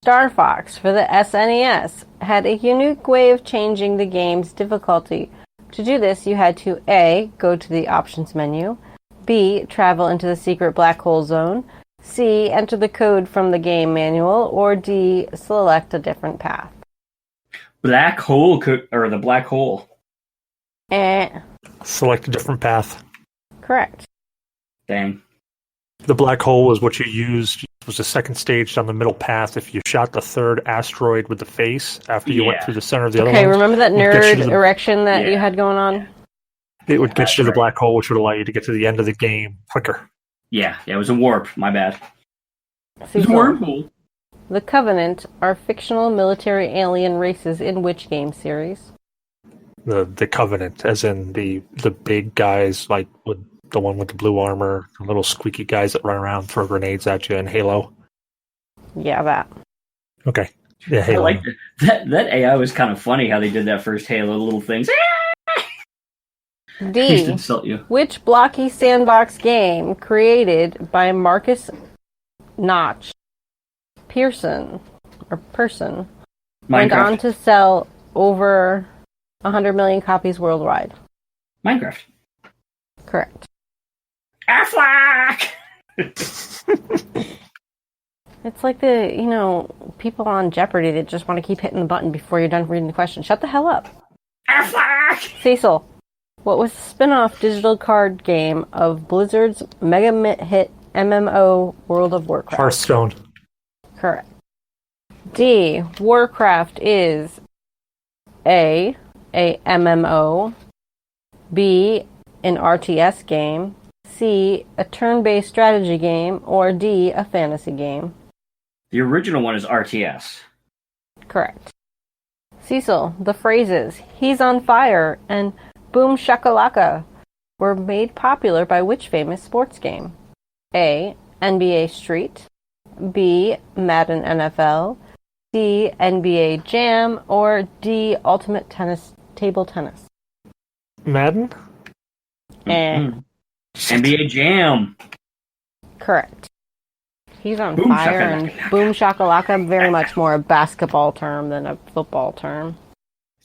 S2: Star Fox for the SNES had a unique way of changing the game's difficulty. To do this, you had to A. Go to the options menu, B. Travel into the secret black hole zone, C. Enter the code from the game manual, or D. Select a different path.
S3: Black hole, or the black hole.
S1: Select a different path.
S2: Correct.
S3: Dang.
S1: The black hole was what you used. It was the second stage down the middle path. If you shot the third asteroid with the face after you went through the center of the other one.
S2: Okay, remember that nerd erection that you had going on?
S1: It would get you to the black hole, which would allow you to get to the end of the game quicker.
S3: Yeah, it was a warp. My bad.
S2: Cecil,
S3: It's a wormhole.
S2: The Covenant are fictional military alien races in which game series?
S1: The Covenant, as in the big guys, like with the one with the blue armor, the little squeaky guys that run around, throw grenades at you in Halo.
S2: Yeah, that.
S1: Okay. Yeah, Halo.
S3: I like that AI was kind of funny how they did that first Halo little things.
S2: D.
S3: Used to insult you.
S2: Which blocky sandbox game created by Marcus Notch Pearson went on to sell over 100 million copies worldwide?
S3: Minecraft.
S2: Correct.
S3: Affleck!
S2: It's like the, people on Jeopardy that just want to keep hitting the button before you're done reading the question. Shut the hell up.
S3: Affleck!
S2: Cecil, what was the spin-off digital card game of Blizzard's mega hit MMO World of Warcraft?
S1: Hearthstone.
S2: Correct. D. Warcraft is A MMO, B. An RTS game, C, a turn-based strategy game, or D, a fantasy game?
S3: The original one is RTS.
S2: Correct. Cecil, the phrases "he's on fire" and "boom shakalaka" were made popular by which famous sports game? A, NBA Street, B, Madden NFL, C, NBA Jam, or D, Ultimate Tennis Table Tennis?
S1: Madden?
S3: NBA Jam.
S2: Correct. He's on
S3: Boom
S2: fire
S3: shakalaka.
S2: and boom shakalaka, very much more a basketball term than a football term.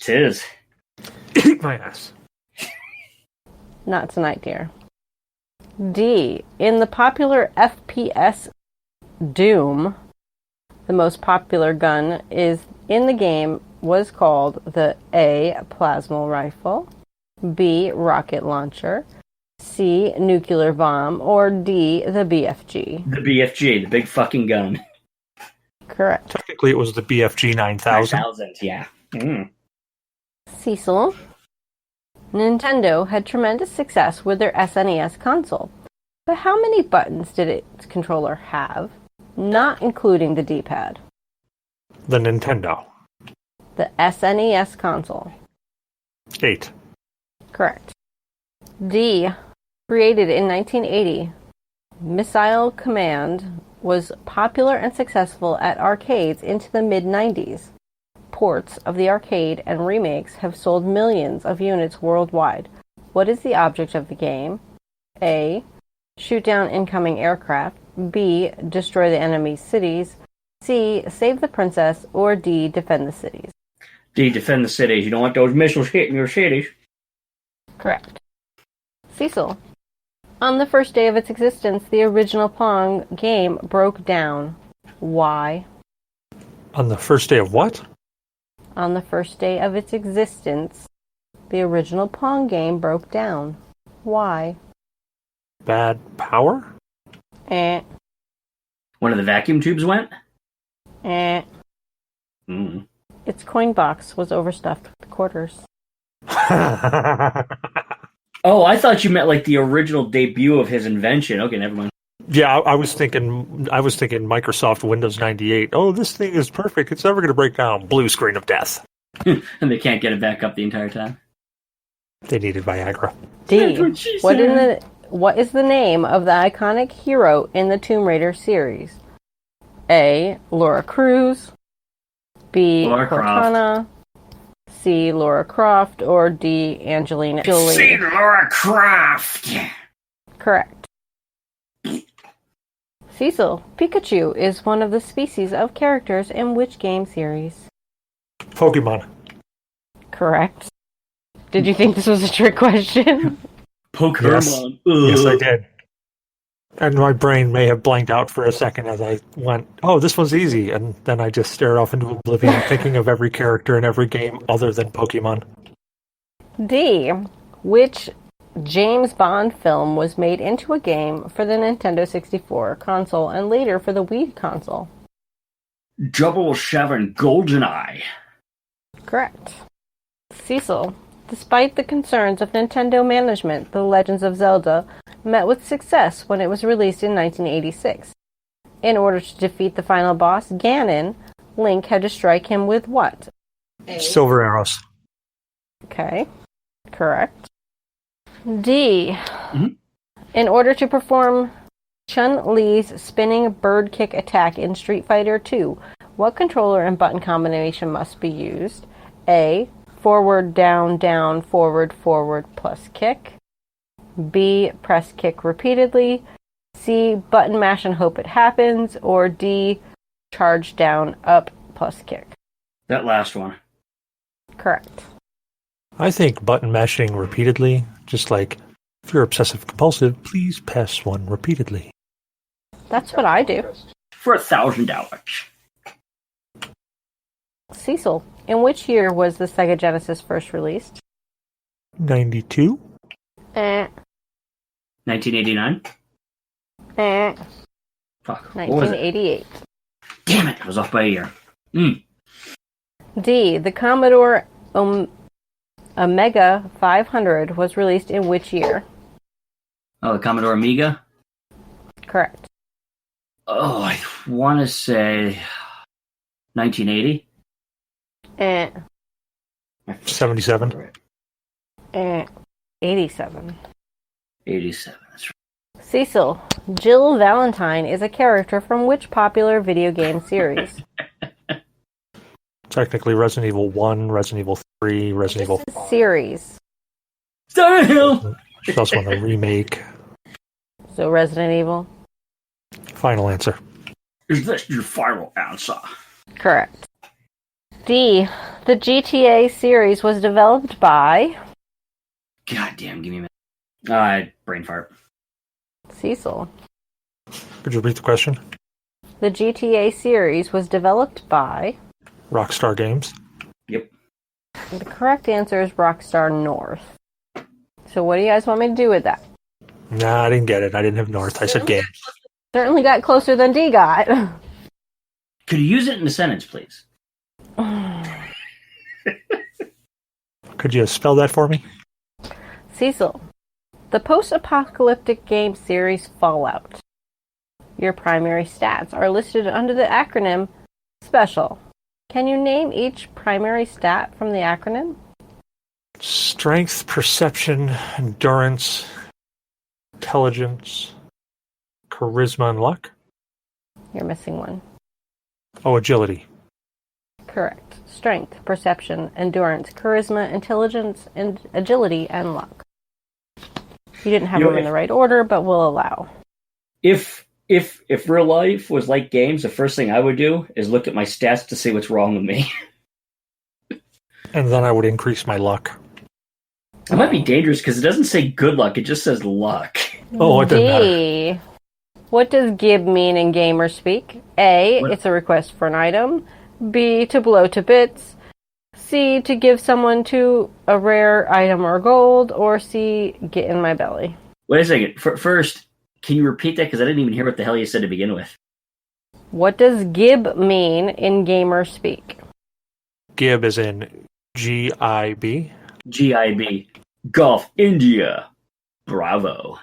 S3: It is.
S1: Eat my ass.
S2: Not tonight, dear. D. In the popular FPS Doom, the most popular gun is in the game was called the A. Plasma Rifle, B. Rocket Launcher, C. Nuclear Bomb, or D. The BFG.
S3: The BFG, the big fucking gun.
S2: Correct.
S1: Technically, it was the BFG 9000.
S3: 1000, yeah.
S2: Cecil. Nintendo had tremendous success with their SNES console, but how many buttons did its controller have, not including the D-pad?
S1: The Nintendo.
S2: The SNES console.
S1: 8.
S2: Correct. D. Created in 1980, Missile Command was popular and successful at arcades into the mid-90s. Ports of the arcade and remakes have sold millions of units worldwide. What is the object of the game? A. Shoot down incoming aircraft. B. Destroy the enemy's cities. C. Save the princess. Or D. Defend the cities.
S3: D. Defend the cities. You don't want those missiles hitting your cities.
S2: Correct. Cecil. On the first day of its existence, the original Pong game broke down. Why?
S1: On the first day of what?
S2: On the first day of its existence, the original Pong game broke down. Why?
S1: Bad power?
S2: Eh.
S3: One of the vacuum tubes went?
S2: Eh. Its coin box was overstuffed with quarters.
S3: Oh, I thought you meant like the original debut of his invention. Okay, never mind.
S1: Yeah, I was thinking Microsoft Windows 98. Oh, this thing is perfect. It's never going to break down. Blue screen of death.
S3: And they can't get it back up the entire time.
S1: They needed Viagra.
S2: D. What is the name of the iconic hero in the Tomb Raider series? A. Laura Cruz. B.
S3: Lara
S2: Cortana. C. Laura Croft. Or D. Angelina Jolie.
S3: C. Lara Croft!
S2: Correct. Cecil, Pikachu is one of the species of characters in which game series?
S1: Pokemon.
S2: Correct. Did you think this was a trick question?
S3: Pokemon.
S1: Yes, I did. And my brain may have blanked out for a second as I went, oh, this one's easy. And then I just stared off into oblivion, thinking of every character in every game other than Pokemon.
S2: D. Which James Bond film was made into a game for the Nintendo 64 console and later for the Wii console?
S3: 007 GoldenEye.
S2: Correct. Cecil, despite the concerns of Nintendo management, The Legends of Zelda met with success when it was released in 1986. In order to defeat the final boss, Ganon, Link had to strike him with what?
S1: Silver arrows.
S2: Okay. Correct. D. In order to perform Chun-Li's spinning bird kick attack in Street Fighter II, what controller and button combination must be used? A. Forward, down, down, forward, forward, plus kick. B. Press kick repeatedly. C. Button mash and hope it happens. Or D. Charge down, up, plus kick.
S3: That last one.
S2: Correct.
S1: I think button mashing repeatedly, just like, if you're obsessive compulsive, please press one repeatedly.
S2: That's what I do.
S3: For $1,000.
S2: Cecil, in which year was the Sega Genesis first released?
S1: 92?
S3: 1989? Fuck.
S2: 1988.
S3: Damn it, I was off by a year.
S2: D. The Commodore Omega 500 was released in which year?
S3: Oh, the Commodore Amiga?
S2: Correct.
S3: Oh, I want to say 1980?
S1: 77.
S2: 87.
S3: 87, that's right.
S2: Cecil, Jill Valentine is a character from which popular video game series?
S1: Technically Resident Evil 1, Resident Evil 3, Resident Evil 5.
S2: Series.
S3: Silent Hill!
S1: She's also in a remake.
S2: So Resident Evil?
S1: Final answer.
S3: Is this your final answer?
S2: Correct. D. The GTA series was developed by...
S3: God damn, give me a minute. Brain fart.
S2: Cecil.
S1: Could you repeat the question?
S2: The GTA series was developed by...
S1: Rockstar Games.
S3: Yep.
S2: The correct answer is Rockstar North. So what do you guys want me to do with that?
S1: Nah, I didn't get it. I didn't have North. I said Games.
S2: Certainly got closer than D got.
S3: Could you use it in a sentence, please?
S1: Could you spell that for me?
S2: Cecil. The post-apocalyptic game series Fallout. Your primary stats are listed under the acronym SPECIAL. Can you name each primary stat from the acronym?
S1: Strength, perception, endurance, intelligence, charisma, and luck?
S2: You're missing one.
S1: Oh, agility.
S2: Correct. Strength, perception, endurance, charisma, intelligence, and agility, and luck. You didn't have them in the right order, but we'll allow.
S3: If real life was like games, the first thing I would do is look at my stats to see what's wrong with me.
S1: And then I would increase my luck.
S3: It might be dangerous because it doesn't say good luck, it just says luck.
S1: Oh, it doesn't matter.
S2: D. What does gib mean in gamer speak? A.
S3: What?
S2: It's a request for an item. B. To blow to bits. C. To give someone to a rare item or gold. Or C. Get in my belly.
S3: Wait a second. First, can you repeat that? Because I didn't even hear what the hell you said to begin with.
S2: What does gib mean in gamer speak?
S1: Gib is in G-I-B.
S3: GIB. Golf India. Bravo.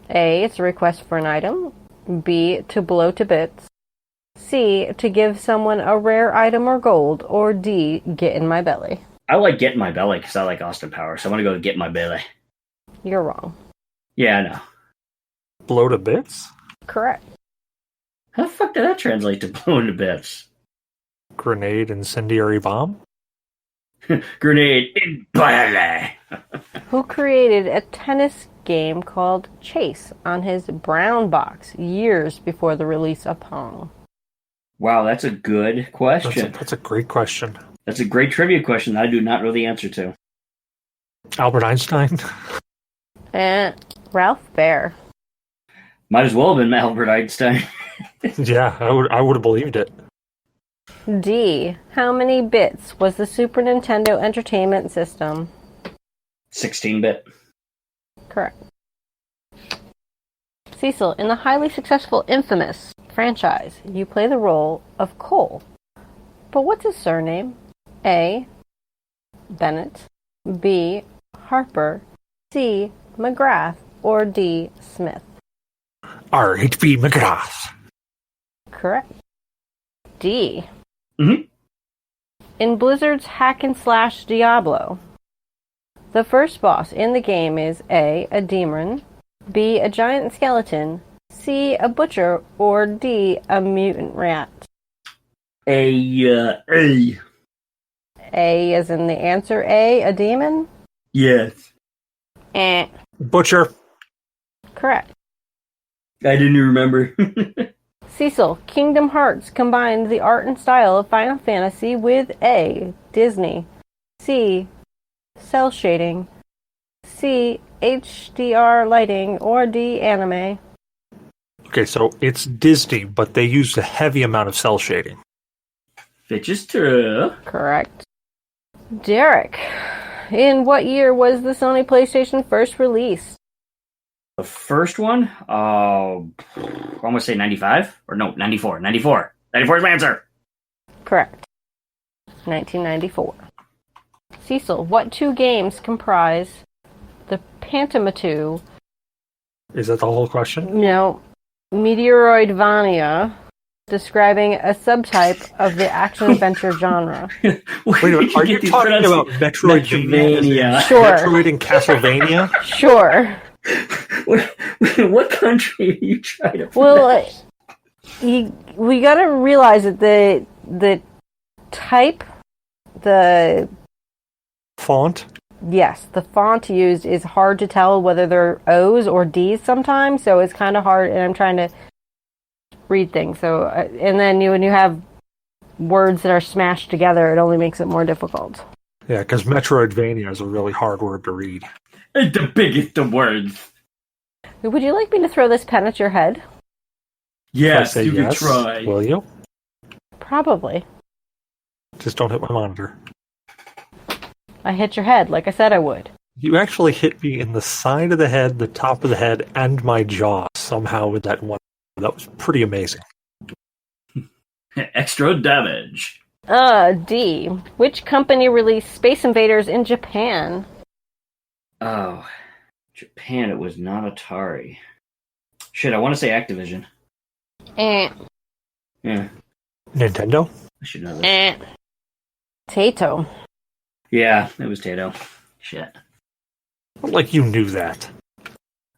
S2: A. It's a request for an item. B. To blow to bits. C. To give someone a rare item or gold. Or D. Get in my belly.
S3: I like Get in My Belly because I like Austin Powers, so I want to go Get in My Belly.
S2: You're wrong.
S3: Yeah, I know.
S1: Blow to bits?
S2: Correct.
S3: How the fuck did that translate to blown to bits?
S1: Grenade, incendiary bomb?
S3: Grenade in belly.
S2: Who created a tennis game called Chase on his brown box years before the release of Pong?
S3: Wow, that's a good question.
S1: That's a great question.
S3: That's a great trivia question that I do not know the answer to.
S1: Albert Einstein?
S2: And Ralph Baer.
S3: Might as well have been Albert Einstein.
S1: Yeah, I would have believed it.
S2: D. How many bits was the Super Nintendo Entertainment System?
S3: 16-bit.
S2: Correct. Cecil, in the highly successful Infamous franchise, you play the role of Cole. But what's his surname? A. Bennett. B. Harper. C. McGrath. Or D. Smith.
S1: R.H.B. McGrath.
S2: Correct. D.
S3: Mm-hmm.
S2: In Blizzard's hack and slash Diablo, the first boss in the game is A. a demon, B. a giant skeleton, C. a butcher, or D. a mutant rat.
S3: A.
S2: A as in the answer A, a demon?
S3: Yes.
S1: Butcher.
S2: Correct.
S3: I didn't remember.
S2: Cecil, Kingdom Hearts combined the art and style of Final Fantasy with A. Disney, C. cel shading, C. HDR lighting, or D. anime.
S1: Okay, so it's Disney, but they used a heavy amount of cel shading.
S3: Which is true.
S2: Correct. Derek, in what year was the Sony PlayStation first released?
S3: The first one? I'm going to say 95? Or no, 94. 94. 94 is my answer.
S2: Correct. 1994. Cecil, what two games comprise the Pantomatu,
S1: Is that the whole question?
S2: Meteoroidvania, describing a subtype of the action-adventure genre.
S1: Wait a minute, are you talking about Metroidvania?
S2: Sure.
S1: Metroid and Castlevania?
S2: Sure.
S3: What country are you trying to put
S2: Well, we got to realize that the type, the
S1: Font?
S2: yes, the font used is hard to tell whether they're O's or D's sometimes, so it's kind of hard, and I'm trying to read things. So, and then when you have words that are smashed together, it only makes it more difficult.
S1: Yeah, because Metroidvania is a really hard word to read.
S3: It's the biggest of words.
S2: Would you like me to throw this pen at your head?
S3: Yes,
S1: If I say
S3: you can
S1: yes,
S3: try.
S1: Will you?
S2: Probably.
S1: Just don't hit my monitor.
S2: I hit your head like I said I would.
S1: You actually hit me in the side of the head, the top of the head, and my jaw somehow with that one. That was pretty amazing.
S3: Extra damage.
S2: D. Which company released Space Invaders in Japan?
S3: Oh, Japan, it was not Atari. Shit, I want to say Activision.
S2: Eh.
S3: Yeah,
S1: Nintendo?
S3: I should know this.
S2: Taito.
S3: Yeah, it was Tato. Shit.
S1: Like you knew that.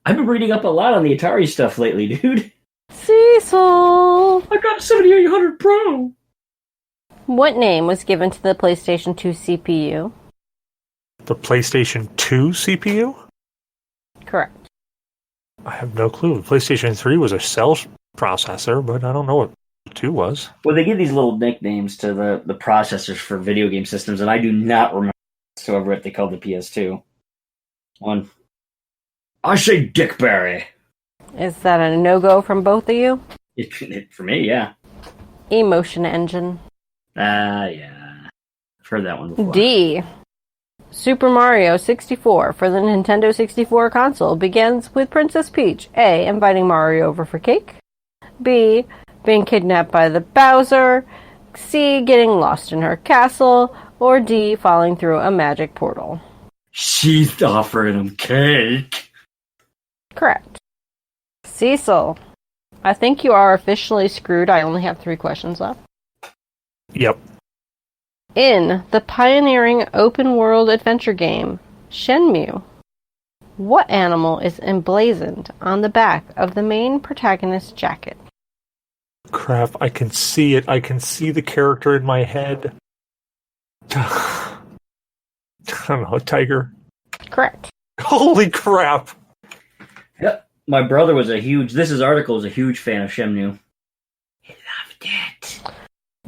S3: I've been reading up a lot on the Atari stuff lately, dude.
S2: Cecil.
S3: I got a 7800 Pro.
S2: What name was given to the PlayStation 2 CPU?
S1: The PlayStation 2 CPU?
S2: Correct.
S1: I have no clue. The PlayStation 3 was a cell processor, but I don't know what 2 was.
S3: Well, they give these little nicknames to the processors for video game systems, and I do not remember whatsoever what they called the PS2 one. I say Dickberry.
S2: Is that a no-go from both of you?
S3: For me, yeah.
S2: Emotion Engine.
S3: Yeah. I've heard that one before.
S2: D. Super Mario 64 for the Nintendo 64 console begins with Princess Peach A. inviting Mario over for cake, B. being kidnapped by the Bowser, C. getting lost in her castle, or D. falling through a magic portal.
S3: She's offering him cake.
S2: Correct. Cecil, I think you are officially screwed. I only have 3 questions left.
S1: Yep.
S2: In the pioneering open-world adventure game, Shenmue, what animal is emblazoned on the back of the main protagonist's jacket?
S1: Crap, I can see it. I can see the character in my head. I don't know, a tiger.
S2: Correct.
S1: Holy crap!
S3: Yep. My brother was this article was a huge fan of Shenmue. He loved it.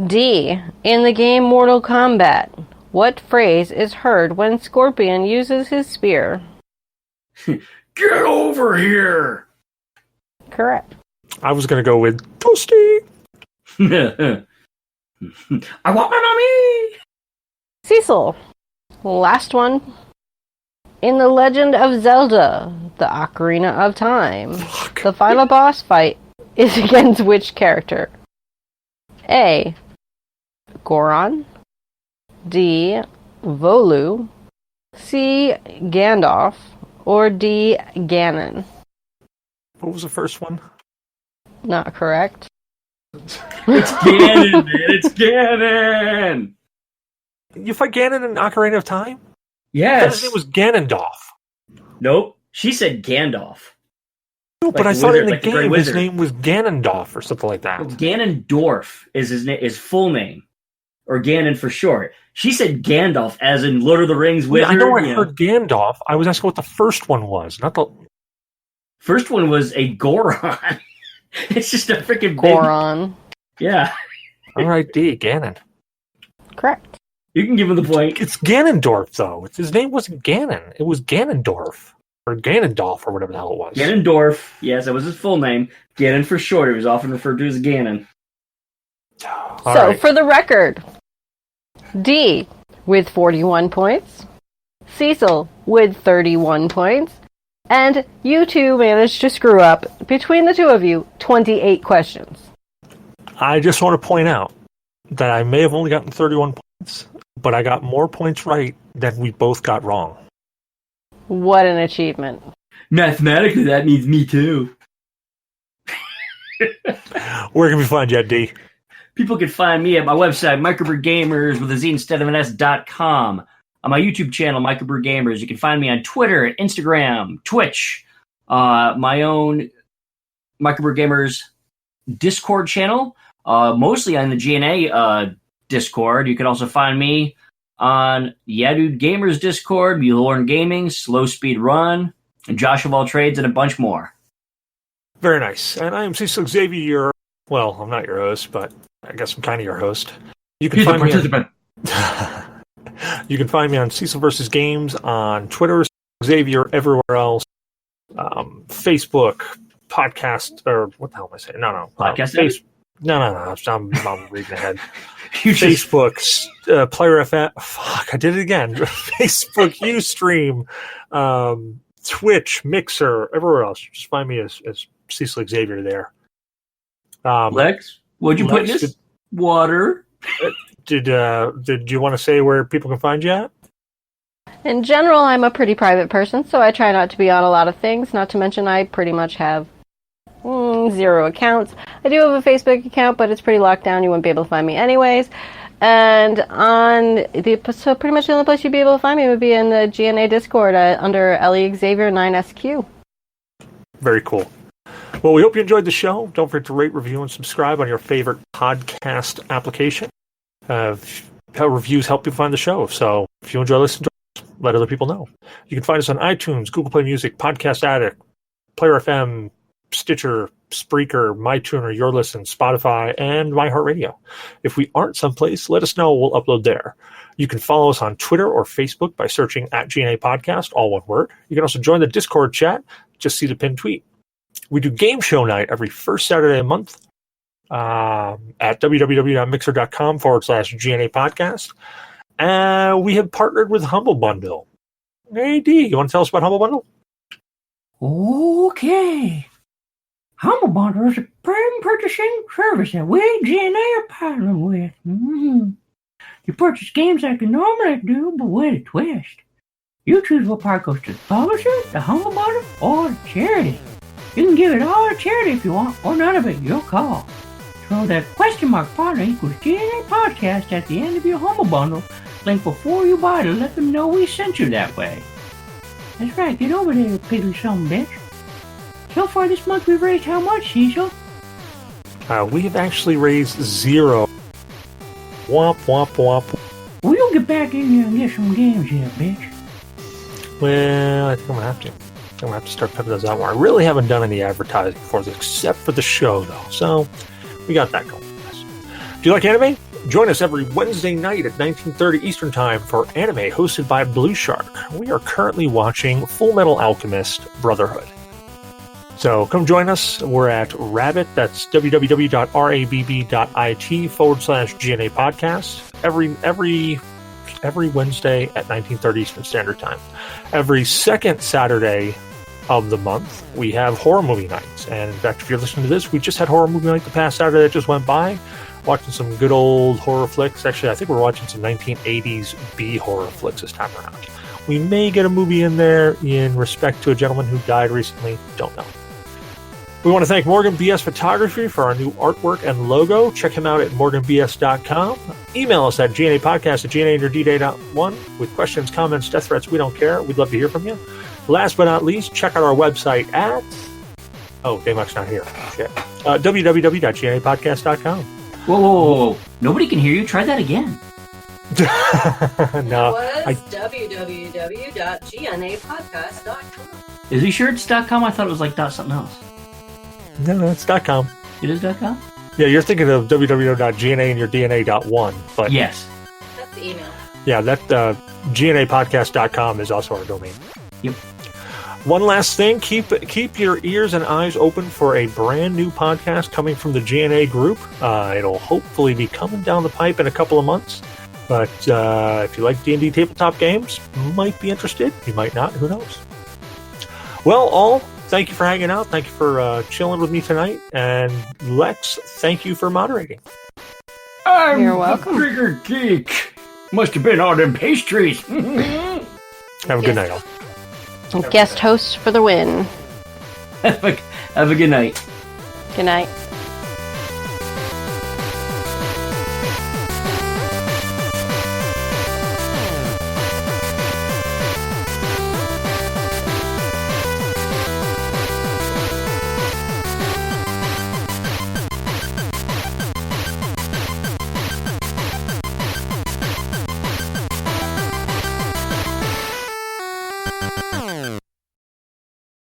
S2: D. In the game Mortal Kombat, what phrase is heard when Scorpion uses his spear?
S3: Get over here!
S2: Correct.
S1: I was gonna go with Toasty!
S3: I want my mommy!
S2: Cecil, last one. In The Legend of Zelda, the Ocarina of Time, the final boss fight is against which character? A. Goron, D. Volu, C. Gandalf, or D. Ganon?
S1: What was the first one?
S2: Not correct.
S3: It's Ganon, man! It's Ganon!
S1: You fight Ganon in Ocarina of Time?
S3: Yes!
S1: His name was Ganondorf.
S3: Nope. She said Gandalf.
S1: No,
S3: Like
S1: but I
S3: the
S1: thought
S3: wizard,
S1: in the
S3: like the Grey
S1: game his
S3: Wizard.
S1: name was Ganondorf or something like that.
S3: Ganondorf is his full name. Or Ganon for short. She said Gandalf, as in Lord of the Rings wizard.
S1: I know I heard Gandalf. I was asking what the first one was, not the...
S3: First one was a Goron. It's just a freaking big...
S2: Goron.
S3: Yeah.
S1: Alright, D, Ganon.
S2: Correct.
S3: You can give him the point.
S1: It's Ganondorf, though. His name wasn't Ganon. It was Ganondorf. Or Ganondorf, or whatever the hell it was.
S3: Ganondorf. Yes, that was his full name. Ganon for short. He was often referred to as Ganon.
S2: For the record, D with 41 points, Cecil with 31 points, and you two managed to screw up, between the two of you, 28 questions.
S1: I just want to point out that I may have only gotten 31 points, but I got more points right than we both got wrong.
S2: What an achievement.
S3: Mathematically, that means me too.
S1: Where can we find you at, D?
S3: People can find me at my website, microbrew with a Z instead of an S.com. On my YouTube channel, Microbrew Gamers. You can find me on Twitter, Instagram, Twitch, my own Microbrew Gamers Discord channel, mostly on the G.N.A. Discord. You can also find me on Yeah Dude Gamers Discord, Mulehorn Gaming, Slow Speed Run, and Josh of All Trades, and a bunch more.
S1: Very nice. And I am Cecil Xavier. Well, I'm not your host, but I guess I'm kind of your host. You can find me you can find me on Cecil vs. Games on Twitter, Xavier everywhere else, Facebook, podcast, or what the hell am I saying? No.
S3: Podcast?
S1: No. I'm reading ahead. Facebook, Player FM. Fuck, I did it again. Facebook, Ustream, Twitch, Mixer, everywhere else. Just find me as Cecil Xavier there.
S3: Lex, what'd you put in this? Water.
S1: Did you want to say where people can find you at?
S2: In general, I'm a pretty private person, so I try not to be on a lot of things. Not to mention, I pretty much have 0 accounts. I do have a Facebook account, but it's pretty locked down. You wouldn't be able to find me anyways. And so pretty much the only place you'd be able to find me would be in the G.N.A. Discord under Ellie Xavier 9SQ.
S1: Very cool. Well, we hope you enjoyed the show. Don't forget to rate, review, and subscribe on your favorite podcast application. Reviews help you find the show. So if you enjoy listening to us, let other people know. You can find us on iTunes, Google Play Music, Podcast Addict, Player FM, Stitcher, Spreaker, MyTuner, Your Listen, Spotify, and iHeartRadio. If we aren't someplace, let us know. We'll upload there. You can follow us on Twitter or Facebook by searching at G.N.A. Podcast, all one word. You can also join the Discord chat. Just see the pinned tweet. We do game show night every first Saturday of the month at www.mixer.com/G.N.A. podcast. We have partnered with Humble Bundle. Hey, D, you want to tell us about Humble Bundle?
S4: Okay. Humble Bundle is a premium purchasing service that we at G.N.A. are partnering with. You purchase games like you normally do, but with a twist. You choose what part goes to the publisher, the Humble Bundle, or the charity. You can give it all to charity if you want, or none of it, your call. Throw that question mark partner equals G.N.A. podcast at the end of your Humble Bundle link before you buy to let them know we sent you that way. That's right, get over there, piddly son of a bitch. So far this month we've raised how much, Cecil?
S1: We have actually raised 0. Womp, womp, womp.
S4: Well, you'll get back in here and get some games here, bitch.
S1: Well, I think I'm going to have to. I'm going to have to start pepping those out more. I really haven't done any advertising for this, except for the show, though. So, we got that going. Do you like anime? Join us every Wednesday night at 19:30 Eastern Time for anime hosted by Blue Shark. We are currently watching Full Metal Alchemist Brotherhood. So, come join us. We're at Rabbit. That's www.rabb.it/G.N.A. podcast. Every Wednesday at 19:30 Eastern Standard Time. Every second Saturday of the month, we have horror movie nights. And in fact, if you're listening to this, we just had horror movie night the past Saturday that just went by, watching some good old horror flicks. Actually, I think we're watching some 1980s B horror flicks this time around. We may get a movie in there in respect to a gentleman who died recently. Don't know. We want to thank Morgan BS Photography for our new artwork and logo. Check him out at morganbs.com. Email us at GNApodcast@GNA1 with questions, comments, death threats. We don't care. We'd love to hear from you. Last but not least, check out our website at... Oh, Damock's not here. Shit. www.GNApodcast.com.
S3: Whoa. Nobody can hear you. Try that again.
S1: No.
S5: Was www.GNApodcast.com.
S3: Is he sure it's .com? I thought it was like something else.
S1: No, it's .com.
S3: It is .com?
S1: Yeah, you're thinking of www.GNA and your DNA.1. But
S3: yes.
S5: That's the email.
S1: Yeah, that GNApodcast.com is also our domain.
S3: Yep.
S1: One last thing, keep your ears and eyes open for a brand new podcast coming from the G.N.A. group. It'll hopefully be coming down the pipe in a couple of months. But if you like D&D tabletop games, you might be interested. You might not. Who knows? Well, all, thank you for hanging out. Thank you for chilling with me tonight. And Lex, thank you for moderating.
S2: You're welcome.
S4: I'm a bigger geek. Must have been all them pastries.
S1: Have a good night, all.
S2: Guest host for the win.
S3: Have a good night.
S2: Good night.